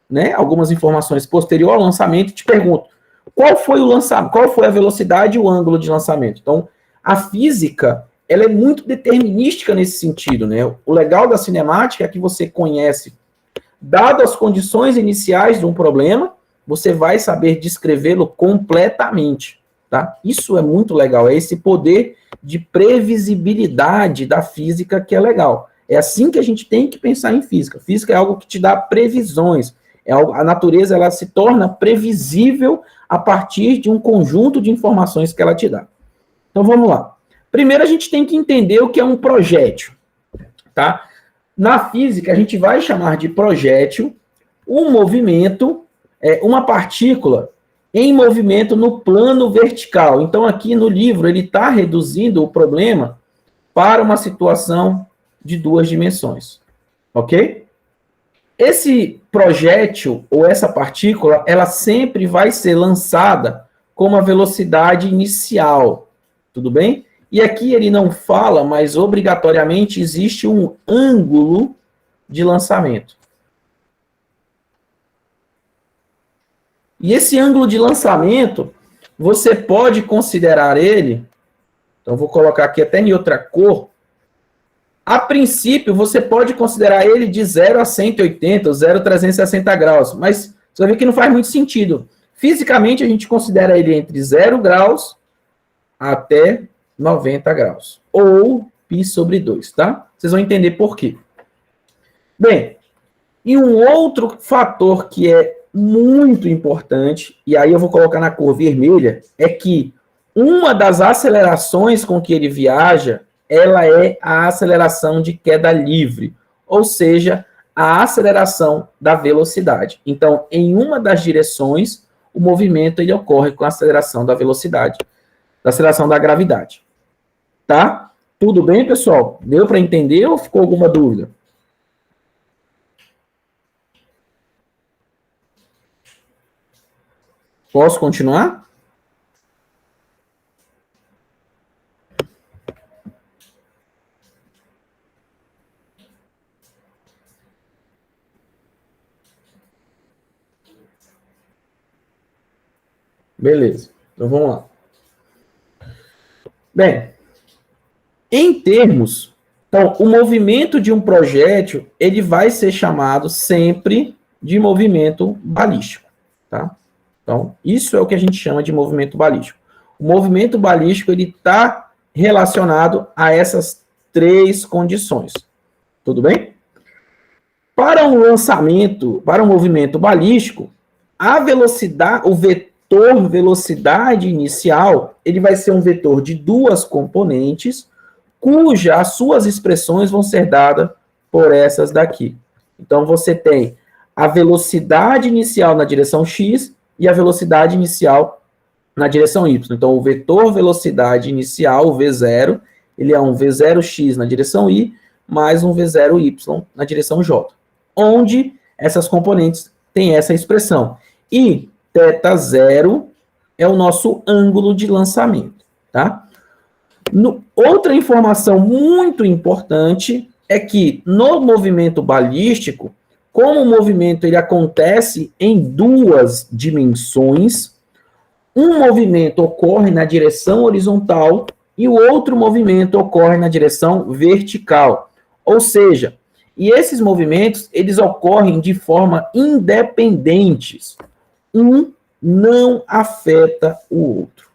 né? Algumas informações posterior ao lançamento, e te pergunto, qual foi o lançamento, qual foi a velocidade e o ângulo de lançamento? Então, a física, ela é muito determinística nesse sentido, né? O legal da cinemática é que você conhece, dado as condições iniciais de um problema, você vai saber descrevê-lo completamente, tá? Isso é muito legal, é esse poder de previsibilidade da física que é legal. É assim que a gente tem que pensar em física. Física é algo que te dá previsões. A natureza, ela se torna previsível a partir de um conjunto de informações que ela te dá. Então, vamos lá. Primeiro, a gente tem que entender o que é um projétil, tá? Na física, a gente vai chamar de projétil um movimento, uma partícula em movimento no plano vertical. Então, aqui no livro, ele está reduzindo o problema para uma situação de duas dimensões, ok? Esse projétil, ou essa partícula, ela sempre vai ser lançada com uma velocidade inicial, tudo bem? E aqui ele não fala, mas obrigatoriamente existe um ângulo de lançamento. E esse ângulo de lançamento, você pode considerar ele Então, eu vou colocar aqui até em outra cor. A princípio, você pode considerar ele de 0 a 180, ou 0 a 360 graus, mas você vai ver que não faz muito sentido. Fisicamente, a gente considera ele entre 0 graus até 90 graus, ou π sobre 2, tá? Vocês vão entender por quê. Bem, e um outro fator que é muito importante, e aí eu vou colocar na cor vermelha, é que uma das acelerações com que ele viaja, ela é a aceleração de queda livre, ou seja, a aceleração da velocidade. Então, em uma das direções, o movimento ele ocorre com a aceleração da velocidade, da aceleração da gravidade. Tá? Tudo bem, pessoal? Deu para entender ou ficou alguma dúvida? Posso continuar? Beleza. Então vamos lá. Bem, em termos, então, o movimento de um projétil, ele vai ser chamado sempre de movimento balístico, tá? Então, isso é o que a gente chama de movimento balístico. O movimento balístico, ele está relacionado a essas três condições. Tudo bem? Para um lançamento, para um movimento balístico, a velocidade, o vetor velocidade inicial, ele vai ser um vetor de duas componentes, cujas as suas expressões vão ser dadas por essas daqui. Então, você tem a velocidade inicial na direção x e a velocidade inicial na direção y. Então, o vetor velocidade inicial, o v0, ele é um v0x na direção y, mais um v0y na direção j, onde essas componentes têm essa expressão. E θ0 é o nosso ângulo de lançamento, tá? Outra informação muito importante é que no movimento balístico, como o movimento ele acontece em duas dimensões, um movimento ocorre na direção horizontal e o outro movimento ocorre na direção vertical. Ou seja, e esses movimentos, eles ocorrem de forma independentes. Um não afeta o outro.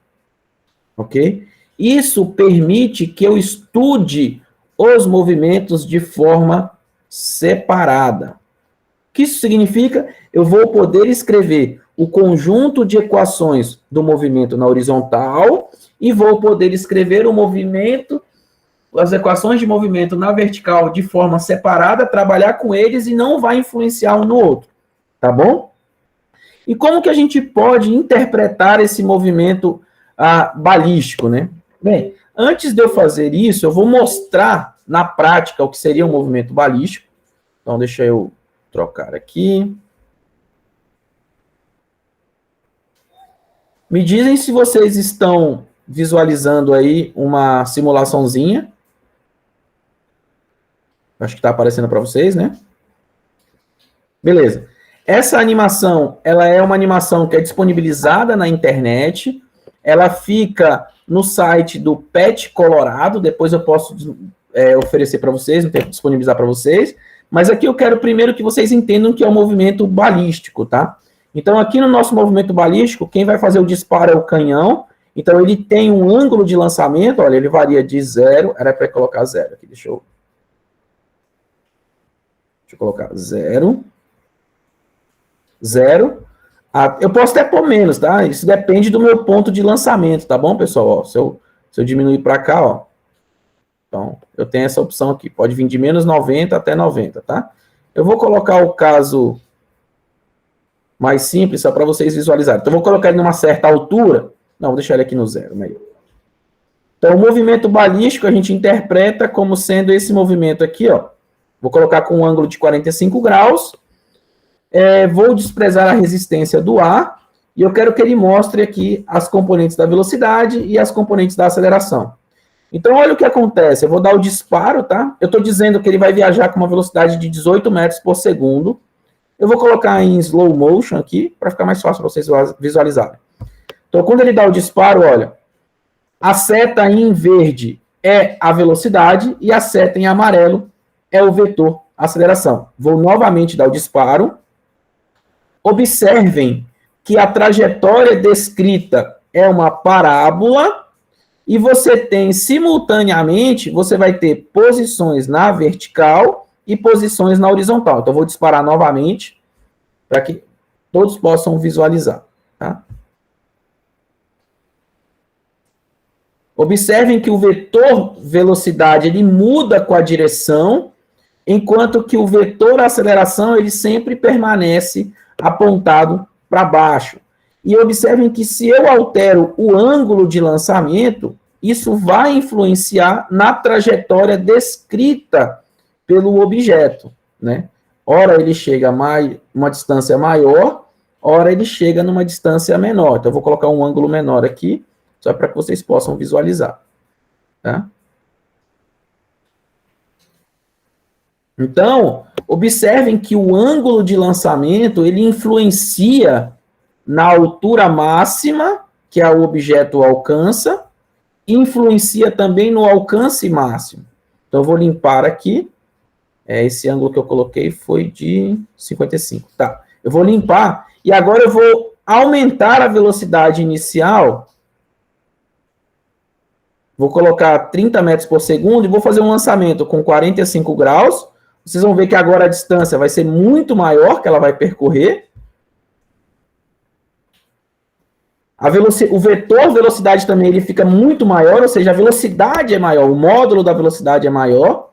Ok? Isso permite que eu estude os movimentos de forma separada. O que isso significa? Eu vou poder escrever o conjunto de equações do movimento na horizontal e vou poder escrever o movimento, as equações de movimento na vertical de forma separada, trabalhar com eles e não vai influenciar um no outro. Tá bom? E como que a gente pode interpretar esse movimento balístico, né? Bem, antes de eu fazer isso, eu vou mostrar na prática o que seria um movimento balístico. Então, deixa eu trocar aqui. Me dizem se vocês estão visualizando aí uma simulaçãozinha. Acho que está aparecendo para vocês, né? Beleza. Essa animação, ela é uma animação que é disponibilizada na internet. Ela fica no site do PET Colorado. Depois eu posso oferecer para vocês, disponibilizar para vocês. Mas aqui eu quero primeiro que vocês entendam que é um movimento balístico, tá? Então, aqui no nosso movimento balístico, quem vai fazer o disparo é o canhão. Então, ele tem um ângulo de lançamento, olha, ele varia de 0, era para colocar 0 aqui, deixa eu colocar 0. 0. Eu posso até pôr menos, tá? Isso depende do meu ponto de lançamento, tá bom, pessoal? Ó, se eu diminuir para cá, ó. Então, eu tenho essa opção aqui. Pode vir de menos 90 até 90, tá? Eu vou colocar o caso mais simples, só para vocês visualizarem. Então, eu vou colocar ele numa certa altura. Não, vou deixar ele aqui no 0. Então, o movimento balístico a gente interpreta como sendo esse movimento aqui, ó. Vou colocar com um ângulo de 45 graus. Vou desprezar a resistência do ar. E eu quero que ele mostre aqui as componentes da velocidade e as componentes da aceleração. Então, olha o que acontece. Eu vou dar o disparo, tá? Eu estou dizendo que ele vai viajar com uma velocidade de 18 metros por segundo. Eu vou colocar em slow motion aqui, para ficar mais fácil para vocês visualizarem. Então, quando ele dá o disparo, olha, A seta em verde é a velocidade e a seta em amarelo é o vetor aceleração. Vou novamente dar o disparo. Observem que a trajetória descrita é uma parábola e você tem, simultaneamente, você vai ter posições na vertical e posições na horizontal. Então, vou disparar novamente para que todos possam visualizar. Tá? Observem que o vetor velocidade ele muda com a direção, enquanto que o vetor aceleração ele sempre permanece apontado para baixo. E observem que se eu altero o ângulo de lançamento, isso vai influenciar na trajetória descrita pelo objeto, né? Ora ele chega a uma distância maior, ora ele chega numa distância menor. Então, eu vou colocar um ângulo menor aqui, só para que vocês possam visualizar. Tá? Então, observem que o ângulo de lançamento, ele influencia na altura máxima que o objeto alcança, e influencia também no alcance máximo. Então, eu vou limpar aqui. Esse ângulo que eu coloquei foi de 55. Tá. Eu vou limpar, e agora eu vou aumentar a velocidade inicial. Vou colocar 30 metros por segundo e vou fazer um lançamento com 45 graus. Vocês vão ver que agora a distância vai ser muito maior que ela vai percorrer. O vetor velocidade também ele fica muito maior, ou seja, a velocidade é maior, o módulo da velocidade é maior.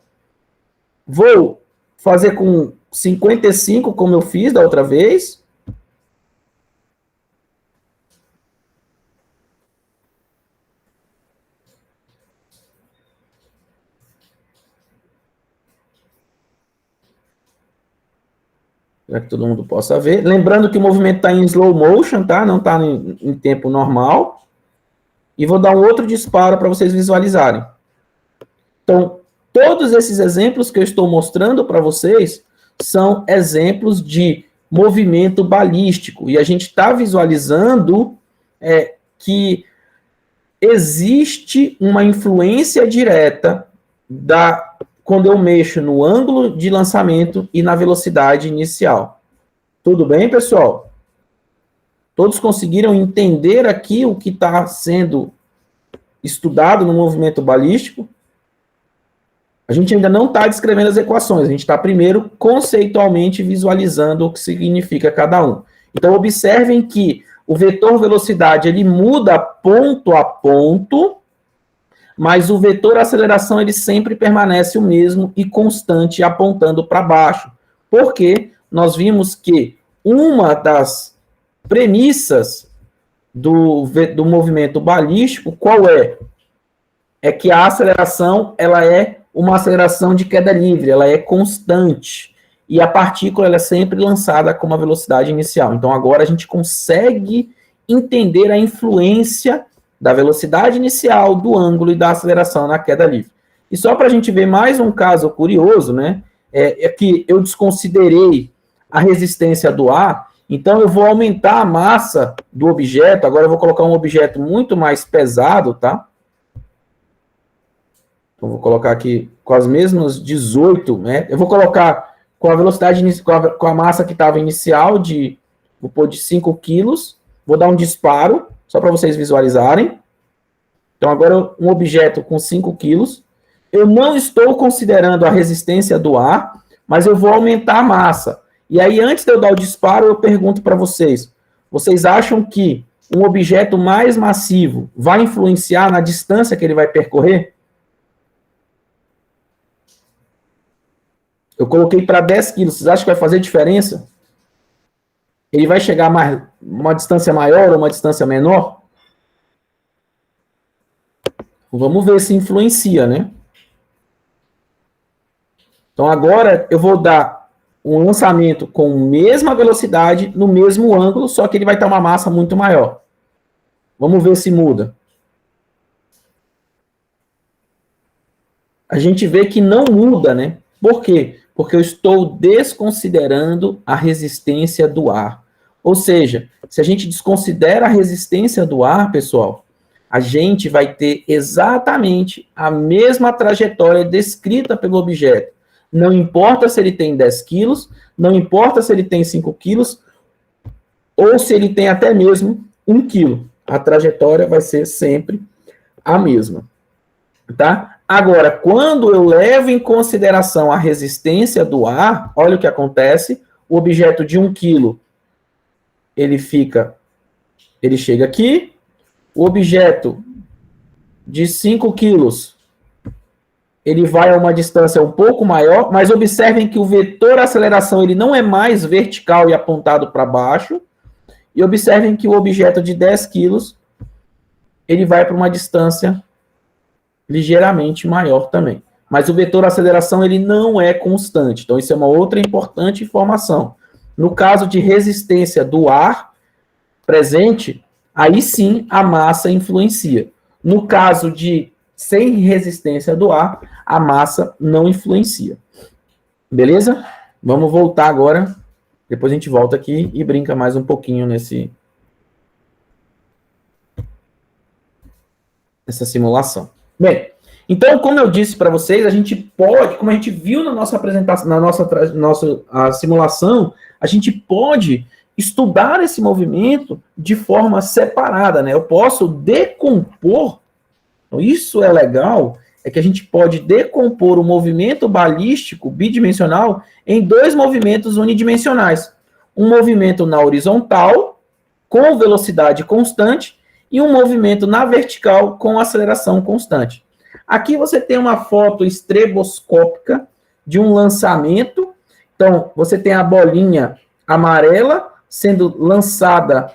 Vou fazer com 55, como eu fiz da outra vez. Para que todo mundo possa ver. Lembrando que o movimento está em slow motion, tá? Não está em tempo normal. E vou dar um outro disparo para vocês visualizarem. Então, todos esses exemplos que eu estou mostrando para vocês são exemplos de movimento balístico. E a gente está visualizando que existe uma influência direta quando eu mexo no ângulo de lançamento e na velocidade inicial. Tudo bem, pessoal? Todos conseguiram entender aqui o que está sendo estudado no movimento balístico? A gente ainda não está descrevendo as equações, a gente está primeiro conceitualmente visualizando o que significa cada um. Então, observem que o vetor velocidade ele muda ponto a ponto, mas o vetor aceleração ele sempre permanece o mesmo e constante, apontando para baixo. Porque nós vimos que uma das premissas do movimento balístico, qual é? É que a aceleração ela é uma aceleração de queda livre, ela é constante. E a partícula ela é sempre lançada com uma velocidade inicial. Então, agora a gente consegue entender a influência da velocidade inicial, do ângulo e da aceleração na queda livre. E só para a gente ver mais um caso curioso, né, é que eu desconsiderei a resistência do ar, então eu vou aumentar a massa do objeto, agora eu vou colocar um objeto muito mais pesado, tá? Então, vou colocar aqui com as mesmas 18, né? Eu vou colocar com a velocidade, com a massa que estava inicial, vou pôr de 5 quilos, vou dar um disparo, só para vocês visualizarem. Então, agora um objeto com 5 quilos. Eu não estou considerando a resistência do ar, mas eu vou aumentar a massa. E aí, antes de eu dar o disparo, eu pergunto para vocês, vocês acham que um objeto mais massivo vai influenciar na distância que ele vai percorrer? Eu coloquei para 10 quilos, vocês acham que vai fazer diferença? Ele vai chegar a uma distância maior ou uma distância menor? Vamos ver se influencia, né? Então, agora eu vou dar um lançamento com a mesma velocidade, no mesmo ângulo, só que ele vai ter uma massa muito maior. Vamos ver se muda. A gente vê que não muda, né? Por quê? Porque eu estou desconsiderando a resistência do ar. Ou seja, se a gente desconsidera a resistência do ar, pessoal, a gente vai ter exatamente a mesma trajetória descrita pelo objeto. Não importa se ele tem 10 quilos, não importa se ele tem 5 quilos, ou se ele tem até mesmo 1 quilo. A trajetória vai ser sempre a mesma. Tá? Agora, quando eu levo em consideração a resistência do ar, olha o que acontece. O objeto de 1 quilo, ele chega aqui. O objeto de 5 quilos, ele vai a uma distância um pouco maior, mas observem que o vetor aceleração ele não é mais vertical e apontado para baixo. E observem que o objeto de 10 quilos, ele vai para uma distância ligeiramente maior também. Mas o vetor aceleração ele não é constante. Então, isso é uma outra importante informação. No caso de resistência do ar presente, aí sim a massa influencia. No caso de sem resistência do ar, a massa não influencia. Beleza? Vamos voltar agora. Depois a gente volta aqui e brinca mais um pouquinho nessa simulação. Bem, então, como eu disse para vocês, a gente pode, como a gente viu na nossa apresentação, na nossa simulação, a gente pode estudar esse movimento de forma separada, né? Eu posso decompor, isso é legal, é que a gente pode decompor o movimento balístico bidimensional em 2 movimentos unidimensionais. Um movimento na horizontal, com velocidade constante, e um movimento na vertical, com aceleração constante. Aqui você tem uma foto estreboscópica de um lançamento. Então, você tem a bolinha amarela sendo lançada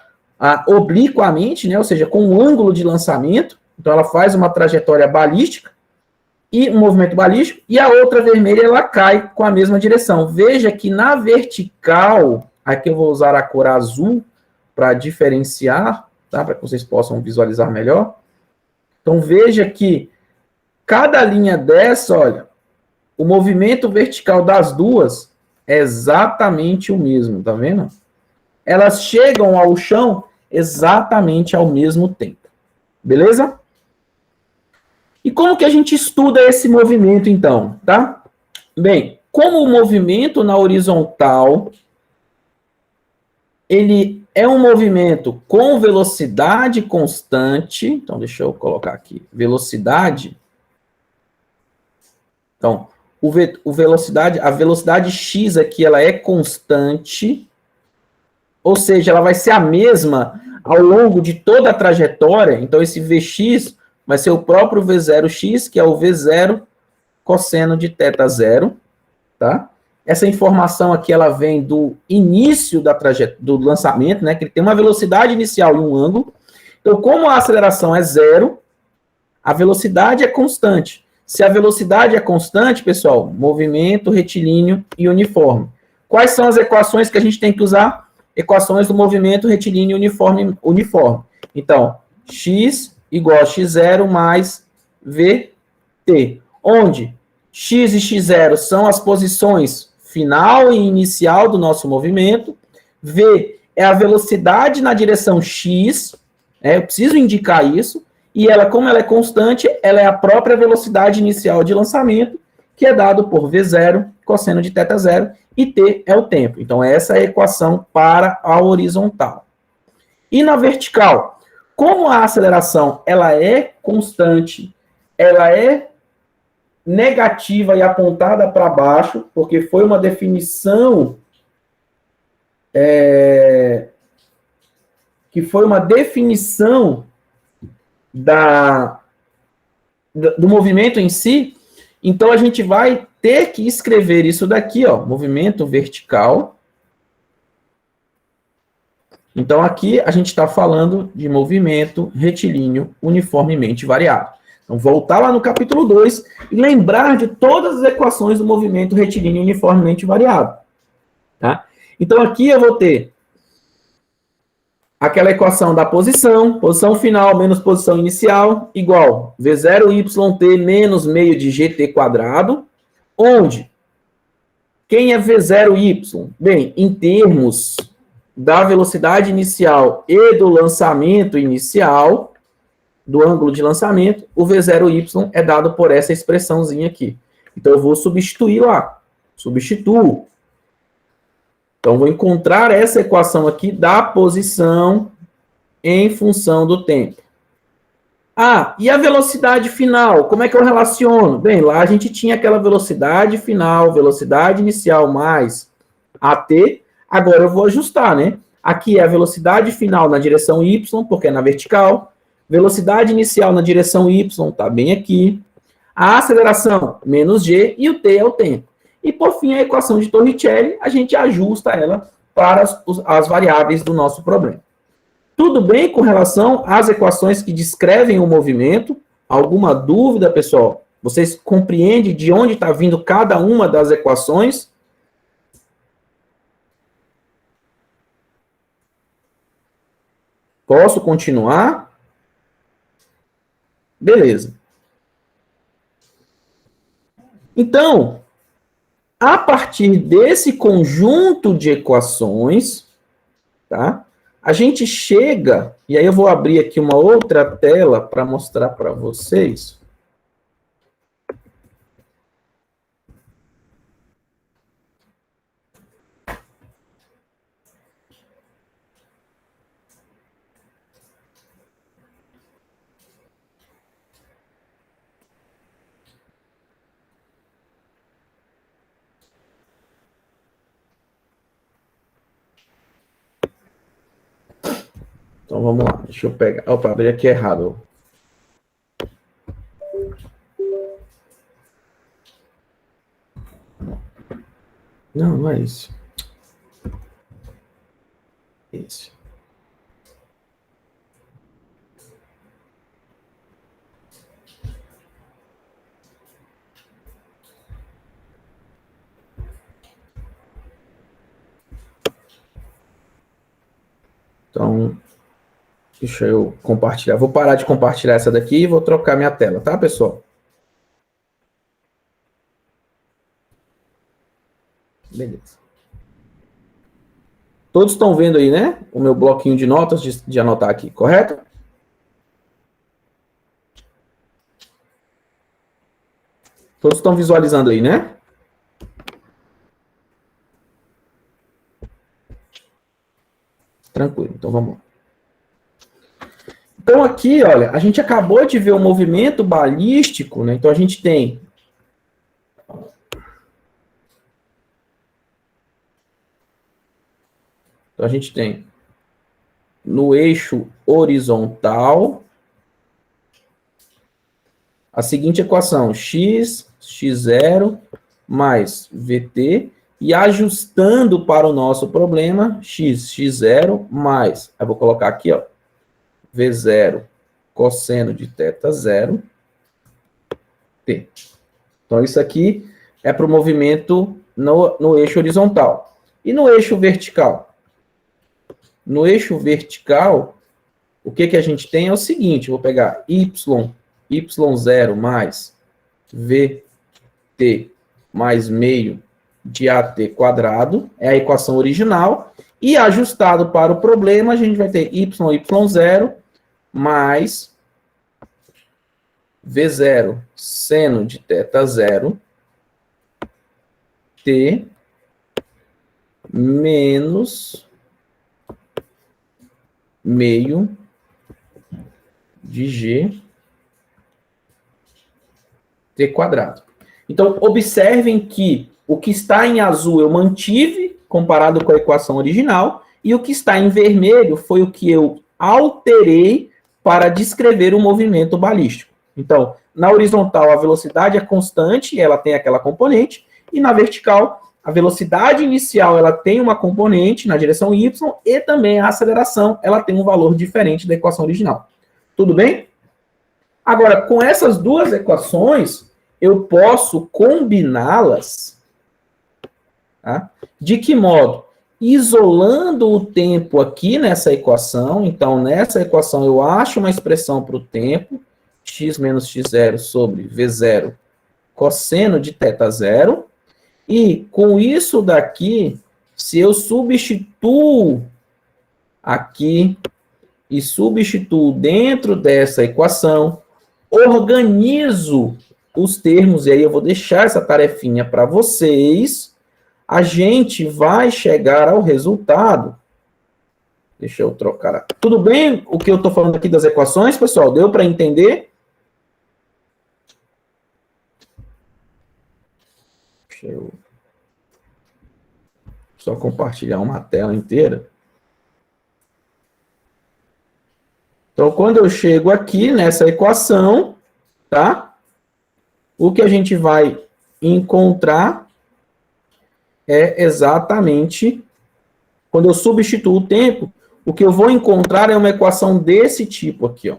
obliquamente, né? Ou seja, com um ângulo de lançamento. Então, ela faz uma trajetória balística e um movimento balístico. E a outra vermelha, ela cai com a mesma direção. Veja que na vertical, aqui eu vou usar a cor azul para diferenciar, tá? Para que vocês possam visualizar melhor. Então, veja que cada linha dessa, olha, o movimento vertical das duas é exatamente o mesmo, tá vendo? Elas chegam ao chão exatamente ao mesmo tempo. Beleza? E como que a gente estuda esse movimento, então, tá? Bem, como o movimento na horizontal, ele é um movimento com velocidade constante. Então, deixa eu colocar aqui. Velocidade. Então, a velocidade x aqui, ela é constante. Ou seja, ela vai ser a mesma ao longo de toda a trajetória. Então, esse Vx vai ser o próprio V0x, que é o V0 cosseno de θ0, tá? Essa informação aqui, ela vem do início do lançamento, né? Que ele tem uma velocidade inicial e um ângulo. Então, como a aceleração é 0, a velocidade é constante. Se a velocidade é constante, pessoal, movimento retilíneo e uniforme. Quais são as equações que a gente tem que usar? Equações do movimento retilíneo uniforme. Então, x igual a x0 mais vt, onde x e x0 são as posições final e inicial do nosso movimento, v é a velocidade na direção x, eu preciso indicar isso, e ela, como ela é constante, ela é a própria velocidade inicial de lançamento, que é dado por V0 cosseno de θ0, e t é o tempo. Então, essa é a equação para a horizontal. E na vertical, como a aceleração ela é constante, ela é negativa e apontada para baixo, porque foi uma definição do movimento em si. Então, a gente vai ter que escrever isso daqui, ó, movimento vertical. Então, aqui a gente está falando de movimento retilíneo uniformemente variado. Então, voltar lá no capítulo 2 e lembrar de todas as equações do movimento retilíneo uniformemente variado. Tá? Então, aqui eu vou ter aquela equação da posição final menos posição inicial, igual V0YT menos meio de GT quadrado, onde quem é V0Y? Bem, em termos da velocidade inicial e do lançamento inicial, do ângulo de lançamento, o V0y é dado por essa expressãozinha aqui. Então, eu vou substituir lá. Substituo. Então, vou encontrar essa equação aqui da posição em função do tempo. Ah, e a velocidade final? Como é que eu relaciono? Bem, lá a gente tinha aquela velocidade final, velocidade inicial mais AT. Agora eu vou ajustar, né? Aqui é a velocidade final na direção Y, porque é na vertical. Velocidade inicial na direção Y, está bem aqui. A aceleração, menos G, e o T é o tempo. E, por fim, a equação de Torricelli, a gente ajusta ela para as variáveis do nosso problema. Tudo bem com relação às equações que descrevem o movimento? Alguma dúvida, pessoal? Vocês compreendem de onde está vindo cada uma das equações? Posso continuar? Beleza. Então, a partir desse conjunto de equações, tá? A gente chega, e aí eu vou abrir aqui uma outra tela para mostrar para vocês. Então vamos lá, deixa eu pegar. Opa, abri aqui errado. Não, não é isso. Isso. Então, deixa eu compartilhar. Vou parar de compartilhar essa daqui e vou trocar minha tela, tá, pessoal? Beleza. Todos estão vendo aí, né? O meu bloquinho de notas de anotar aqui, correto? Todos estão visualizando aí, né? Tranquilo, então vamos lá. Então aqui, olha, a gente acabou de ver o movimento balístico, né? Então a gente tem no eixo horizontal a seguinte equação: x, x0 mais vt, e ajustando para o nosso problema, x, x0 mais, eu vou colocar aqui, ó, v0 cosseno de θ 0, t. Então, isso aqui é para o movimento no eixo horizontal. E no eixo vertical? No eixo vertical, o que a gente tem é o seguinte, vou pegar y0 mais vt mais meio de at quadrado, é a equação original, e ajustado para o problema, a gente vai ter y0 mais v0 seno de θ 0, t menos meio de g t quadrado. Então, observem que o que está em azul eu mantive, comparado com a equação original, e o que está em vermelho foi o que eu alterei para descrever o movimento balístico. Então, na horizontal, a velocidade é constante, ela tem aquela componente, e na vertical, a velocidade inicial ela tem uma componente na direção y, e também a aceleração ela tem um valor diferente da equação original. Tudo bem? Agora, com essas duas equações, eu posso combiná-las, tá? De que modo? Isolando o tempo aqui nessa equação, então nessa equação eu acho uma expressão para o tempo, x menos x0 sobre v0 cosseno de θ 0, e com isso daqui, se eu substituo aqui e substituo dentro dessa equação, organizo os termos, e aí eu vou deixar essa tarefinha para vocês, a gente vai chegar ao resultado. Deixa eu trocar. Tudo bem o que eu estou falando aqui das equações, pessoal? Deu para entender? Deixa eu só compartilhar uma tela inteira. Então, quando eu chego aqui nessa equação, tá? O que a gente vai encontrar é exatamente, quando eu substituo o tempo, o que eu vou encontrar é uma equação desse tipo aqui, ó.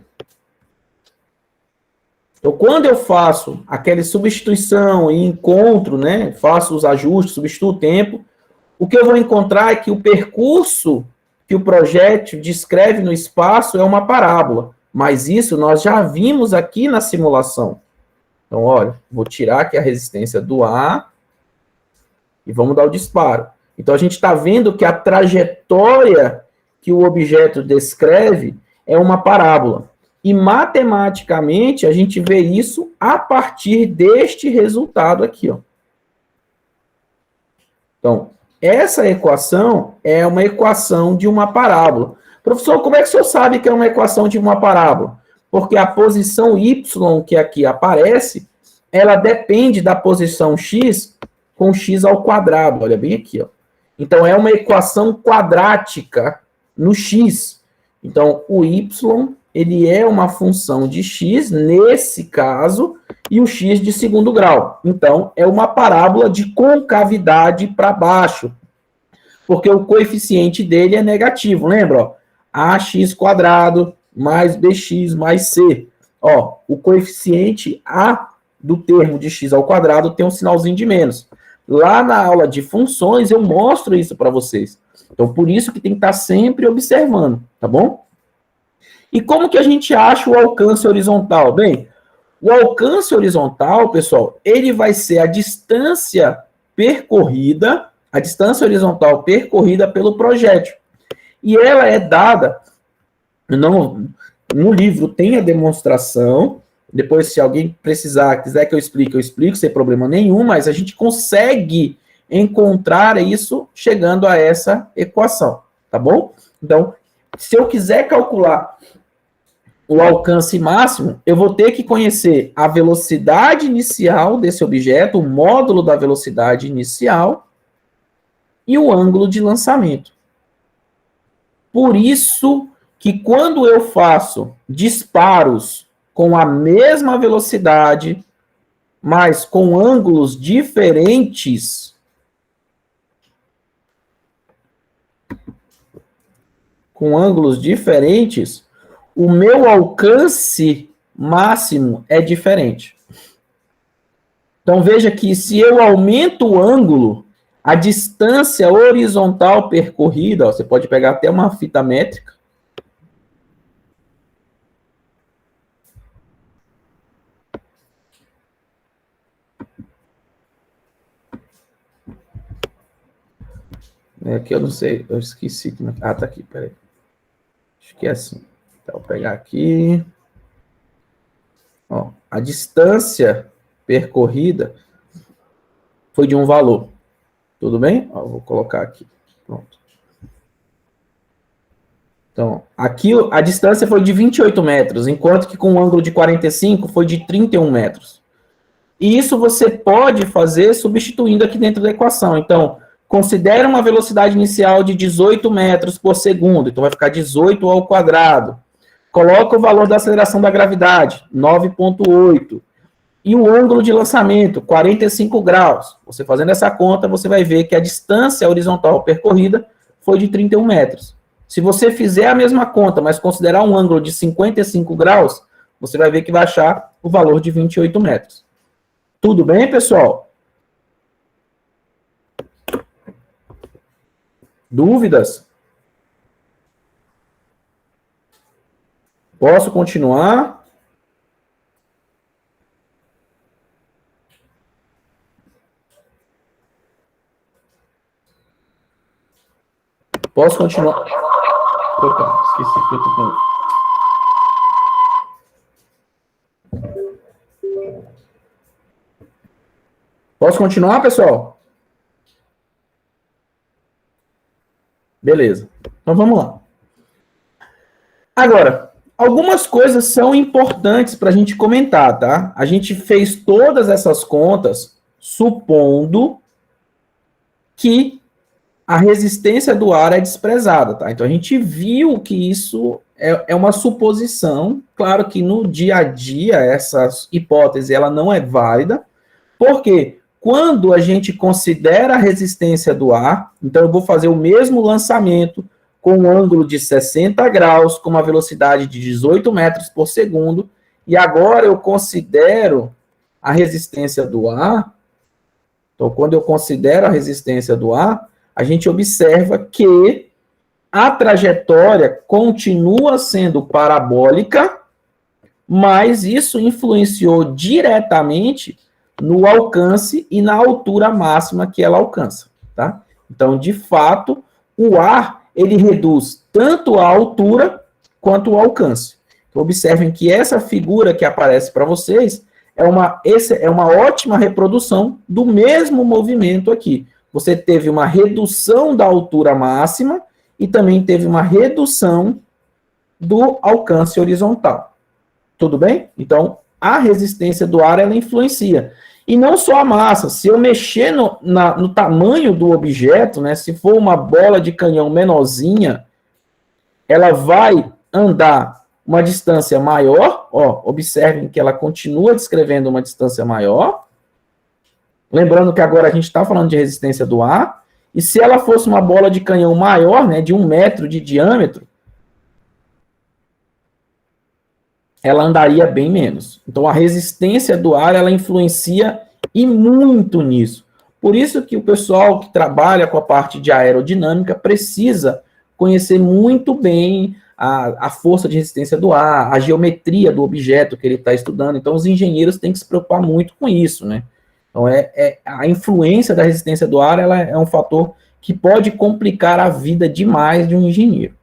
Então, quando eu faço aquela substituição e encontro, né, faço os ajustes, substituo o tempo, o que eu vou encontrar é que o percurso que o projétil descreve no espaço é uma parábola. Mas isso nós já vimos aqui na simulação. Então, olha, vou tirar aqui a resistência do A e vamos dar o disparo. Então, a gente está vendo que a trajetória que o objeto descreve é uma parábola. E, matematicamente, a gente vê isso a partir deste resultado aqui, ó. Então, essa equação é uma equação de uma parábola. Professor, como é que o senhor sabe que é uma equação de uma parábola? Porque a posição y que aqui aparece, ela depende da posição x com x ao quadrado. Olha bem aqui, ó. Então, é uma equação quadrática no x. Então, o y, ele é uma função de x, nesse caso, e o x de segundo grau. Então, é uma parábola de concavidade para baixo, porque o coeficiente dele é negativo, lembra? Ó? Ax quadrado mais bx mais c. Ó, o coeficiente a do termo de x ao quadrado tem um sinalzinho de menos. Lá na aula de funções eu mostro isso para vocês. Então, por isso que tem que estar sempre observando, tá bom? E como que a gente acha o alcance horizontal? Bem, o alcance horizontal, pessoal, ele vai ser a distância percorrida, a distância horizontal percorrida pelo projétil. E ela é dada, no livro tem a demonstração, depois se alguém precisar, quiser que eu explico sem problema nenhum, mas a gente consegue encontrar isso chegando a essa equação, tá bom? Então, se eu quiser calcular o alcance máximo, eu vou ter que conhecer a velocidade inicial desse objeto, o módulo da velocidade inicial e o ângulo de lançamento. Por isso que quando eu faço disparos com a mesma velocidade, mas com ângulos diferentes, o meu alcance máximo é diferente. Então, veja que se eu aumento o ângulo, a distância horizontal percorrida, ó, você pode pegar até uma fita métrica, aqui eu não sei, eu esqueci. Ah, tá aqui, peraí. Acho que é assim. Então, vou pegar aqui. Ó, a distância percorrida foi de um valor. Tudo bem? Ó, vou colocar aqui. Pronto. Então, aqui a distância foi de 28 metros, enquanto que com um ângulo de 45 foi de 31 metros. E isso você pode fazer substituindo aqui dentro da equação. Então, considera uma velocidade inicial de 18 metros por segundo. Então, vai ficar 18 ao quadrado. Coloca o valor da aceleração da gravidade, 9,8. E o ângulo de lançamento, 45 graus. Você fazendo essa conta, você vai ver que a distância horizontal percorrida foi de 31 metros. Se você fizer a mesma conta, mas considerar um ângulo de 55 graus, você vai ver que vai achar o valor de 28 metros. Tudo bem, pessoal? Dúvidas? Posso continuar? Posso continuar? Opa, esqueci que eu tô com Posso continuar, pessoal? Beleza. Então vamos lá. Agora, algumas coisas são importantes para a gente comentar, tá? A gente fez todas essas contas supondo que a resistência do ar é desprezada, tá? Então a gente viu que isso é uma suposição. Claro que no dia a dia essa hipótese ela não é válida, porque quando a gente considera a resistência do ar, então eu vou fazer o mesmo lançamento com um ângulo de 60 graus, com uma velocidade de 18 metros por segundo, e agora eu considero a resistência do ar. Então, quando eu considero a resistência do ar, a gente observa que a trajetória continua sendo parabólica, mas isso influenciou diretamente no alcance e na altura máxima que ela alcança, tá? Então, de fato, o ar, ele reduz tanto a altura quanto o alcance. Então, observem que essa figura que aparece para vocês é uma ótima reprodução do mesmo movimento aqui. Você teve uma redução da altura máxima e também teve uma redução do alcance horizontal. Tudo bem? Então, a resistência do ar, ela influencia. E não só a massa. Se eu mexer no tamanho do objeto, né, se for uma bola de canhão menorzinha, ela vai andar uma distância maior. Ó, observem que ela continua descrevendo uma distância maior. Lembrando que agora a gente está falando de resistência do ar. E se ela fosse uma bola de canhão maior, né, de 1 metro de diâmetro, ela andaria bem menos. Então, a resistência do ar, ela influencia e muito nisso. Por isso que o pessoal que trabalha com a parte de aerodinâmica precisa conhecer muito bem a força de resistência do ar, a geometria do objeto que ele está estudando. Então, os engenheiros têm que se preocupar muito com isso, né? Então, a influência da resistência do ar, ela é um fator que pode complicar a vida demais de um engenheiro,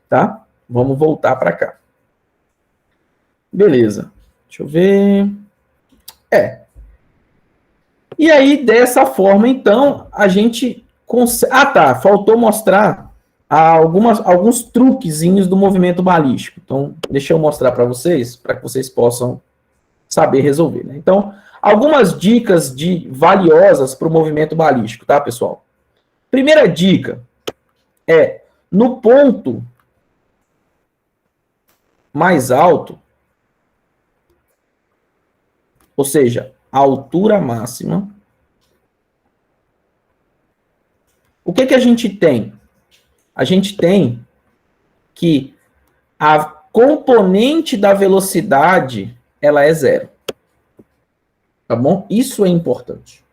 tá? Vamos voltar para cá. Beleza. Deixa eu ver. E aí, dessa forma, então, a gente consegue... Ah, tá. Faltou mostrar alguns truquezinhos do movimento balístico. Então, deixa eu mostrar para que vocês possam saber resolver, né? Então, algumas dicas valiosas para o movimento balístico, tá, pessoal? Primeira dica é, no ponto mais alto, ou seja, a altura máxima, o que a gente tem? A gente tem que a componente da velocidade, ela é zero. Tá bom? Isso é importante.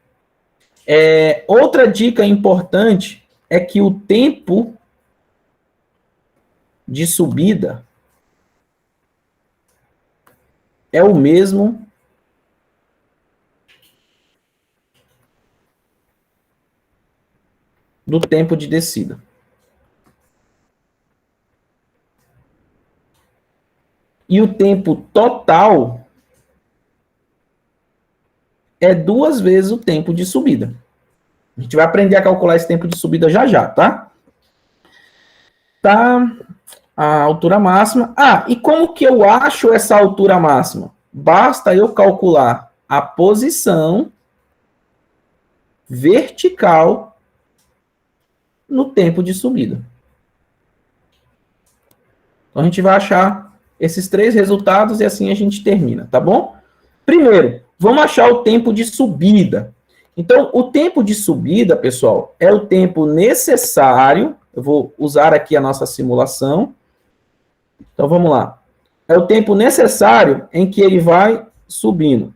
Outra dica importante é que o tempo de subida é o mesmo do tempo de descida. E o tempo total é 2 vezes o tempo de subida. A gente vai aprender a calcular esse tempo de subida já já, tá? Tá, a altura máxima. Ah, e como que eu acho essa altura máxima? Basta eu calcular a posição vertical no tempo de subida. Então, a gente vai achar esses 3 resultados e assim a gente termina, tá bom? Primeiro, vamos achar o tempo de subida. Então, o tempo de subida, pessoal, é o tempo necessário. Eu vou usar aqui a nossa simulação. Então, vamos lá. É o tempo necessário em que ele vai subindo.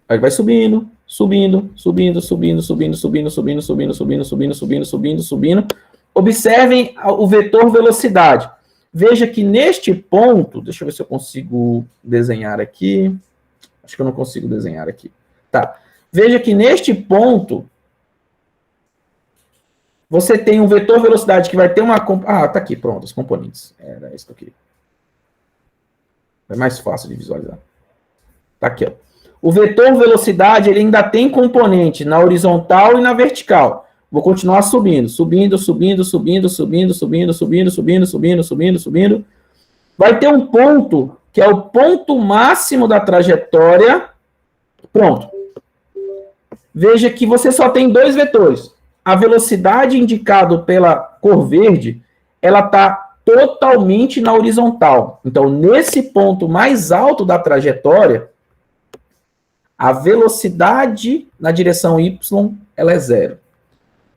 Aí vai subindo, subindo, subindo, subindo, subindo, subindo, subindo, subindo, subindo, subindo, subindo, subindo, subindo. Observem o vetor velocidade. Veja que neste ponto, deixa eu ver se eu consigo desenhar aqui. Acho que eu não consigo desenhar aqui. Tá. Veja que neste ponto, você tem um vetor velocidade que vai ter uma... Ah, tá aqui, pronto, as componentes. Era isso que eu queria. É mais fácil de visualizar. Tá aqui, ó. O vetor velocidade ele ainda tem componente na horizontal e na vertical. Vou continuar subindo, subindo, subindo, subindo, subindo, subindo, subindo, subindo, subindo, subindo, subindo. Vai ter um ponto que é o ponto máximo da trajetória. Pronto. Veja que você só tem dois vetores. A velocidade indicada pela cor verde, ela está totalmente na horizontal. Então, nesse ponto mais alto da trajetória, a velocidade na direção y, ela é zero.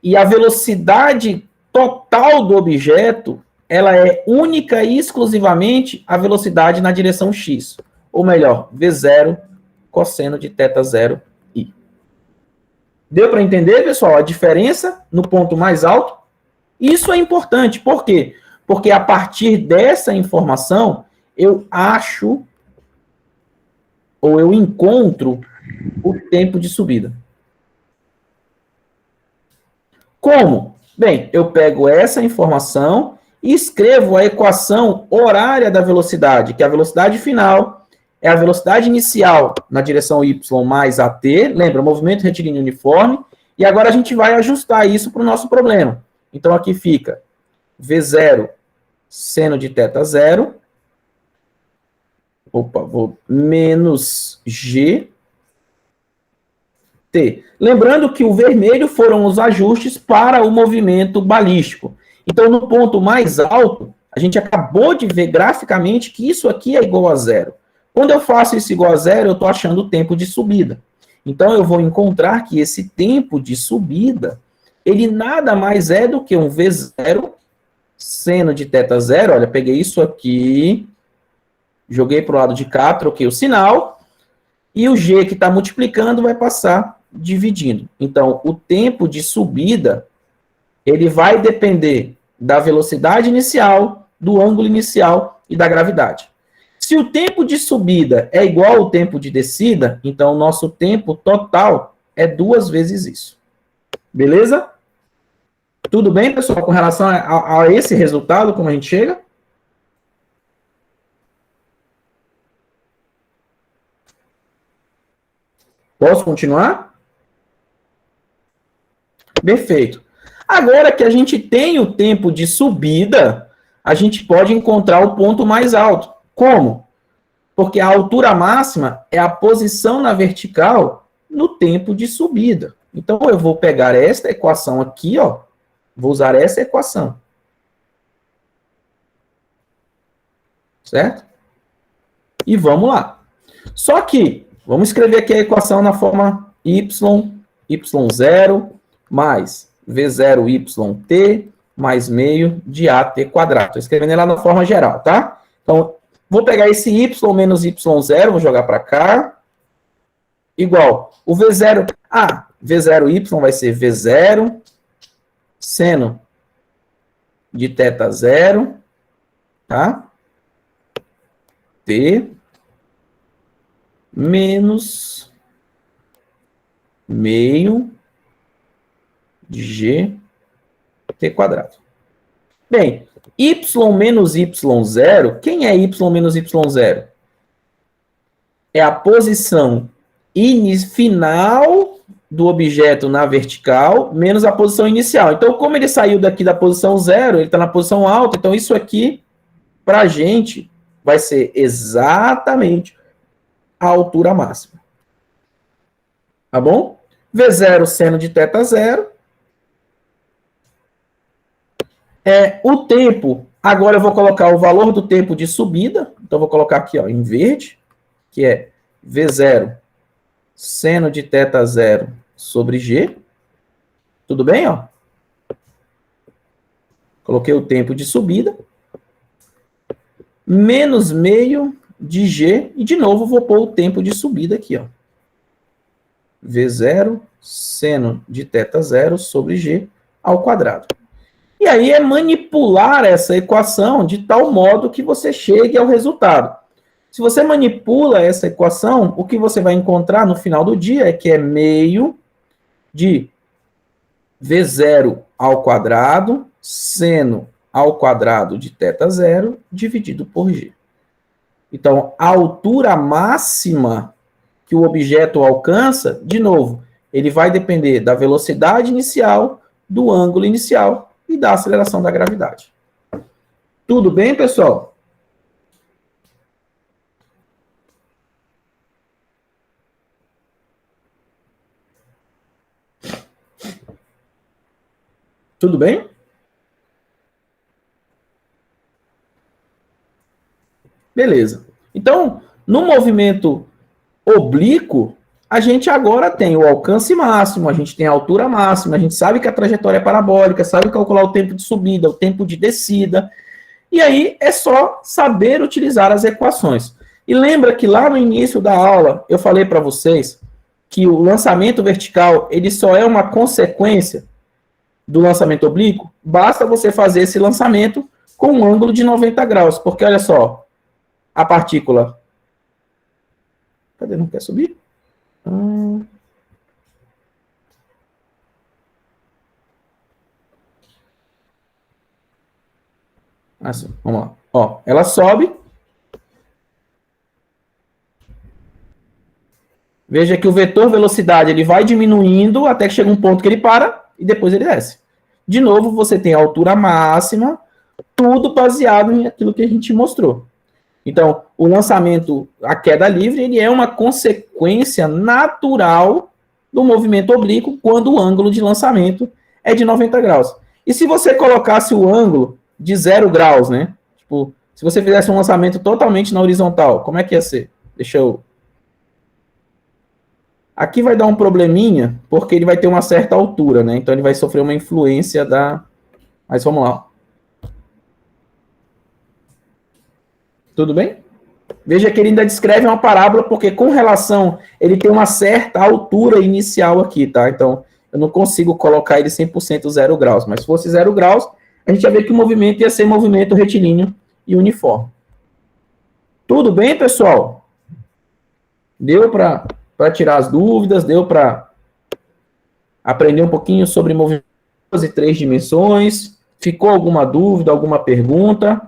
E a velocidade total do objeto, ela é única e exclusivamente a velocidade na direção x. Ou melhor, v0 cosseno de θ0 i. Deu para entender, pessoal, a diferença no ponto mais alto? Isso é importante. Por quê? Porque a partir dessa informação, eu acho ou eu encontro o tempo de subida. Como? Bem, eu pego essa informação e escrevo a equação horária da velocidade, que é a velocidade final é a velocidade inicial na direção y mais at, lembra, movimento retilíneo uniforme, e agora a gente vai ajustar isso para o nosso problema. Então, aqui fica v0 seno de θ0, menos g, t. Lembrando que o vermelho foram os ajustes para o movimento balístico. Então, no ponto mais alto, a gente acabou de ver graficamente que isso aqui é igual a zero. Quando eu faço isso igual a zero, eu estou achando o tempo de subida. Então, eu vou encontrar que esse tempo de subida, ele nada mais é do que um V0 seno de θ0. Olha, peguei isso aqui, joguei para o lado de cá, troquei o sinal, e o G que está multiplicando vai passar dividindo. Então, o tempo de subida, ele vai depender da velocidade inicial, do ângulo inicial e da gravidade. Se o tempo de subida é igual ao tempo de descida, então o nosso tempo total é 2 vezes isso. Beleza? Tudo bem, pessoal, com relação a esse resultado, como a gente chega? Posso continuar? Perfeito. Agora que a gente tem o tempo de subida, a gente pode encontrar o ponto mais alto. Como? Porque a altura máxima é a posição na vertical no tempo de subida. Então, eu vou pegar esta equação aqui, ó, vou usar essa equação. Certo? E vamos lá. Só que, vamos escrever aqui a equação na forma y0 mais v0yt mais meio de at quadrado. Estou escrevendo ela na forma geral, tá? Então, vou pegar esse y menos y0, vou jogar para cá. Igual, o v0... v0y vai ser v0 seno de θ0, tá? T menos meio de g t quadrado. Bem, y menos y0, quem é y menos y0? É a posição final do objeto na vertical menos a posição inicial. Então, como ele saiu daqui da posição 0, ele está na posição alta, então isso aqui, para a gente, vai ser exatamente a altura máxima. Tá bom? V0 seno de θ0. O tempo, agora eu vou colocar o valor do tempo de subida. Então, eu vou colocar aqui, ó, em verde, que é V0 seno de θ0 sobre G. Tudo bem, ó? Coloquei o tempo de subida. Menos meio de G. E, de novo, vou pôr o tempo de subida aqui, ó. V0 seno de θ0 sobre G ao quadrado. E aí é manipular essa equação de tal modo que você chegue ao resultado. Se você manipula essa equação, o que você vai encontrar no final do dia é que é meio de V0 ao quadrado seno ao quadrado de θ0 dividido por G. Então, a altura máxima que o objeto alcança, de novo, ele vai depender da velocidade inicial, do ângulo inicial e da aceleração da gravidade. Tudo bem, pessoal? Tudo bem? Beleza. Então, no movimento oblíquo, a gente agora tem o alcance máximo, a gente tem a altura máxima, a gente sabe que a trajetória é parabólica, sabe calcular o tempo de subida, o tempo de descida, e aí é só saber utilizar as equações. E lembra que lá no início da aula eu falei para vocês que o lançamento vertical ele só é uma consequência do lançamento oblíquo? Basta você fazer esse lançamento com um ângulo de 90 graus, porque olha só, a partícula... Cadê? Não quer subir? Assim, vamos lá. Ó, ela sobe. Veja que o vetor velocidade ele vai diminuindo até que chega um ponto que ele para e depois ele desce. De novo, você tem a altura máxima, tudo baseado em aquilo que a gente mostrou. Então, o lançamento, a queda livre, ele é uma consequência natural do movimento oblíquo quando o ângulo de lançamento é de 90 graus. E se você colocasse o ângulo de 0 graus, né? Tipo, se você fizesse um lançamento totalmente na horizontal, como é que ia ser? Deixa eu... Aqui vai dar um probleminha, porque ele vai ter uma certa altura, né? Então ele vai sofrer uma influência da... Mas vamos lá. Tudo bem? Veja que ele ainda descreve uma parábola, porque com relação... Ele tem uma certa altura inicial aqui, tá? Então, eu não consigo colocar ele 100% 0 graus. Mas se fosse 0 graus, a gente ia ver que o movimento ia ser movimento retilíneo e uniforme. Tudo bem, pessoal? Deu para tirar as dúvidas? Deu para aprender um pouquinho sobre movimentos e 3 dimensões? Ficou alguma dúvida, alguma pergunta?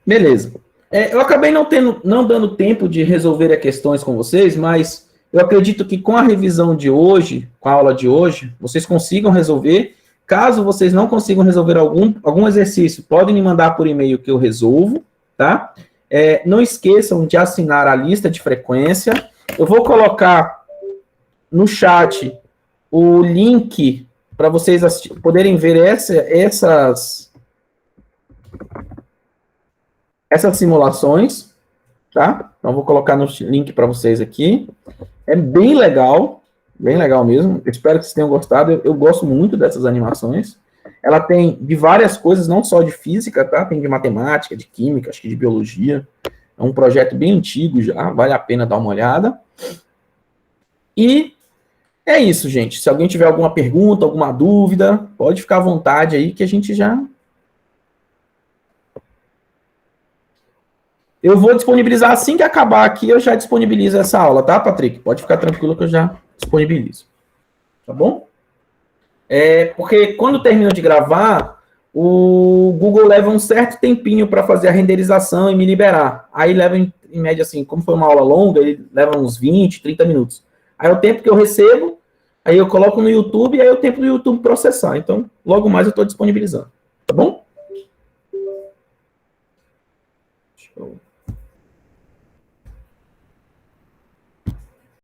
Beleza. Eu acabei não dando tempo de resolver as questões com vocês, mas eu acredito que com a revisão de hoje, com a aula de hoje, vocês consigam resolver. Caso vocês não consigam resolver algum exercício, podem me mandar por e-mail que eu resolvo, tá? Não esqueçam de assinar a lista de frequência. Eu vou colocar no chat o link para vocês poderem ver essas simulações, tá? Então, vou colocar no link para vocês aqui. É bem legal mesmo. Eu espero que vocês tenham gostado. Eu gosto muito dessas animações. Ela tem de várias coisas, não só de física, tá? Tem de matemática, de química, acho que de biologia. É um projeto bem antigo já, vale a pena dar uma olhada. E é isso, gente. Se alguém tiver alguma pergunta, alguma dúvida, pode ficar à vontade aí que a gente já... Eu vou disponibilizar assim que acabar aqui, eu já disponibilizo essa aula, tá, Patrick? Pode ficar tranquilo que eu já disponibilizo. Tá bom? Porque quando termino de gravar, o Google leva um certo tempinho para fazer a renderização e me liberar. Aí leva, em média, assim, como foi uma aula longa, ele leva uns 20, 30 minutos. Aí é o tempo que eu recebo, aí eu coloco no YouTube, e aí é o tempo do YouTube processar. Então, logo mais eu estou disponibilizando. Tá bom? Show.